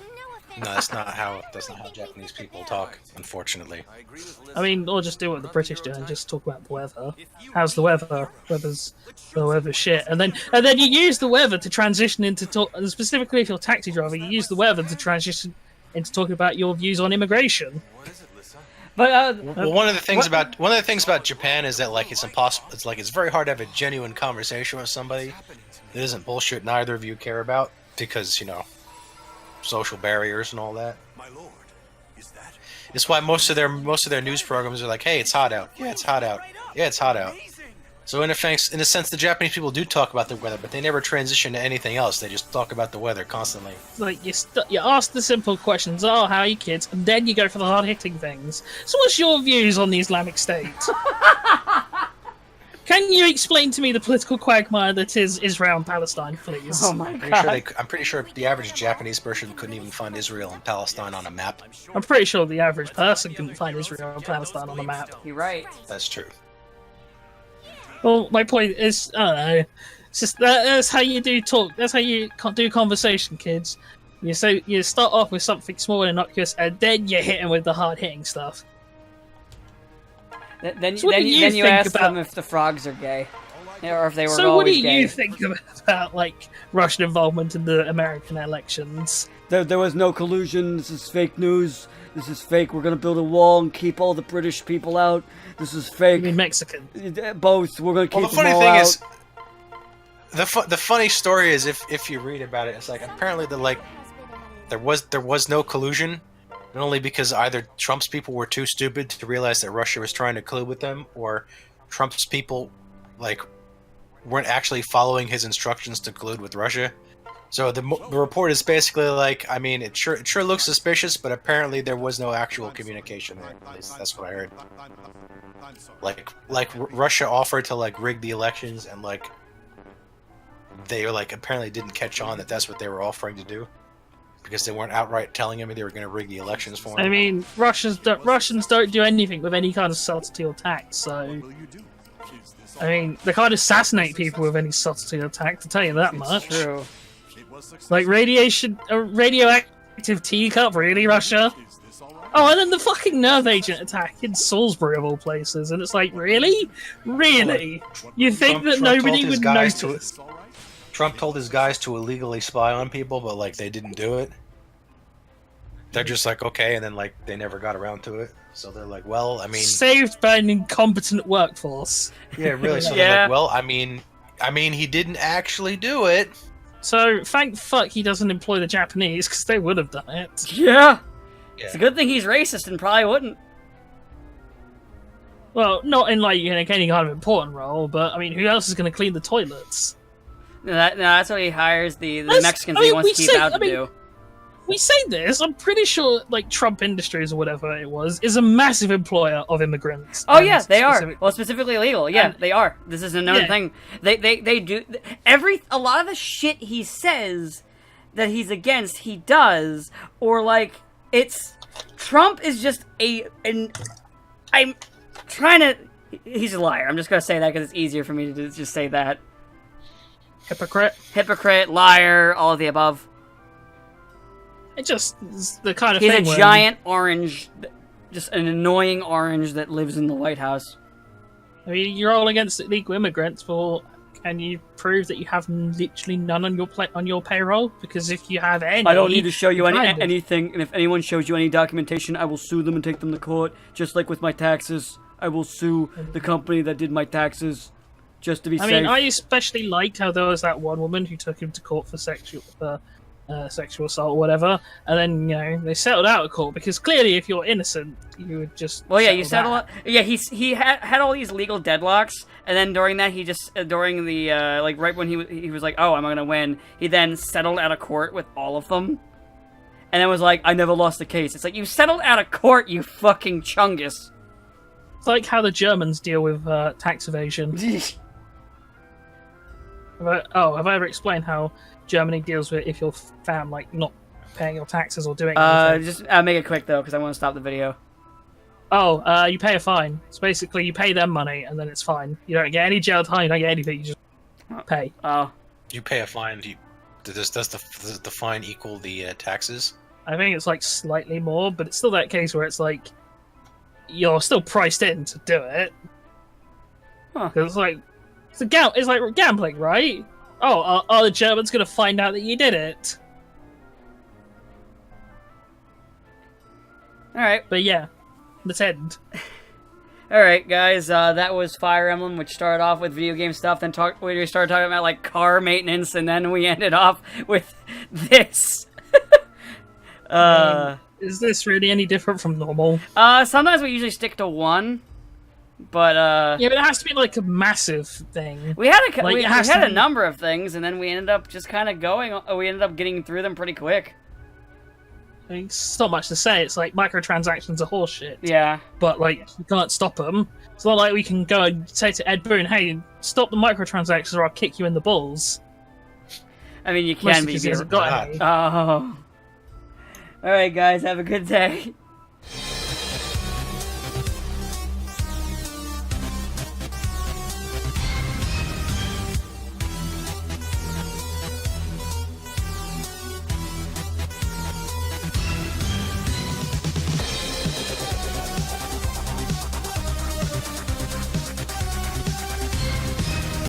No, that's not how Japanese people talk, unfortunately. I mean, or just do what the British do and just talk about the weather. How's the weather? The weather's shit. And then you use the weather to transition into talk. And specifically, if you're a taxi driver, you use the weather to transition into talking about your views on immigration. but Well, one of the things about Japan is that like it's impossible. It's like it's very hard to have a genuine conversation with somebody that isn't bullshit neither of you care about, because, you know, social barriers and all that. My lord, is that? It's why most of their news programs are like, "Hey, it's hot out. Yeah, it's hot out. Yeah, it's hot out." So in a sense, the Japanese people do talk about the weather, but they never transition to anything else. They just talk about the weather constantly. Like you ask the simple questions, oh, how are you kids? And then you go for the hard-hitting things. So what's your views on the Islamic State? Can you explain to me the political quagmire that is Israel and Palestine, please? oh my god, I'm pretty sure the average Japanese person couldn't even find Israel and Palestine on a map. I'm pretty sure the average person couldn't find Israel and Palestine on the map. you're right. That's true. Well, my point is, I don't know. It's just that's how you do talk. That's how you do conversation, kids. You start off with something small and innocuous, and then you hit them with the hard-hitting stuff. Then So what do you you think ask about- them if the frogs are gay, or if they were So what do always gay. you think about like Russian involvement in the American elections? There was no collusion. This is fake news. This is fake. We're gonna build a wall and keep all the British people out. This is I fake. mean, Mexican. Both. We're gonna keep Well, the them funny all thing out. is, the funny story is if you read about it, it's like apparently there was no collusion, not only because either Trump's people were too stupid to realize that Russia was trying to collude with them, or Trump's people like weren't actually following his instructions to collude with Russia. So the report is basically like, I mean, it sure looks suspicious, but apparently there was no actual communication there. At least that's what I heard. Like Russia offered to like rig the elections, and like they like apparently didn't catch on that that's what they were offering to do, because they weren't outright telling him they were going to rig the elections for him. I mean, Russians don't do anything with any kind of subtlety or tact. So, I mean, they can't assassinate people with any subtlety or tact. To tell you that much. True. Like radioactive teacup, really, Russia? Oh, and then the fucking nerve agent attack in Salisbury of all places, and it's like, really? You think that Trump nobody told his would guys notice? Trump told his guys to illegally spy on people, but like they didn't do it. They're just like, okay, and then like they never got around to it. So they're like, well, I mean, Saved by an incompetent workforce. yeah, really. So Yeah. they're like, well, I mean, he didn't actually do it. So, thank fuck he doesn't employ the Japanese, because they would have done it. Yeah. It's a good thing he's racist and probably wouldn't. Well, not in like any kind of important role, but I mean, who else is going to clean the toilets? No, that's what he hires the Mexicans that he wants to keep out to do. We say this, I'm pretty sure, like, Trump Industries or whatever it was, is a massive employer of immigrants. Oh yeah, they are. Well, specifically illegal. Yeah, they are. This is a known thing. They do a lot of the shit he says that he's against, he does, or like Trump is just I'm trying to. He's a liar. I'm just gonna say that because it's easier for me to just say that. Hypocrite, liar, all of the above. It just is the kind of He's thing. He's a giant orange, just an annoying orange that lives in the White House. I mean, you're all against illegal immigrants. Well, can you prove that you have literally none on your payroll? Because if you have any, I don't need to show you anything. And if anyone shows you any documentation, I will sue them and take them to court. Just like with my taxes, I will sue the company that did my taxes, just to be safe. I mean, I especially liked how there was that one woman who took him to court for sexual assault or whatever, and then they settled out of court because clearly, if you're innocent, you would just. Well, yeah, you settle. Yeah, he had all these legal deadlocks, and then during that, he just during the like right when he was like, oh, I'm gonna win. He then settled out of court with all of them, and then was like, I never lost a case. It's like you settled out of court, you fucking chungus. It's like how the Germans deal with tax evasion. Have I ever explained how Germany deals with if your fam not paying your taxes or doing anything? Just make it quick though, because I want to stop the video. You pay a fine. So basically, you pay them money, and then it's fine. You don't get any jail time. You don't get anything. You just pay. Oh. You pay a fine. Does the fine equal the taxes? I think it's like slightly more, but it's still that case where it's like you're still priced in to do it. Huh. Because it's like gambling, right? Oh, are the Germans going to find out that you did it? Alright. But yeah, let's end. Alright, guys, that was Fire Emblem, which started off with video game stuff, then we started talking about, like, car maintenance, and then we ended off with this. Is this really any different from normal? Sometimes we usually stick to one. But yeah, but it has to be like a massive thing. We had a number of things, and then we ended up just kind of going. We ended up getting through them pretty quick. I mean, it's not much to say. It's like microtransactions are horseshit. Yeah. But like, you can't stop them. It's not like we can go and say to Ed Boon, "Hey, stop the microtransactions, or I'll kick you in the balls." I mean, you can be. He hasn't got any. Oh. All right, guys. Have a good day.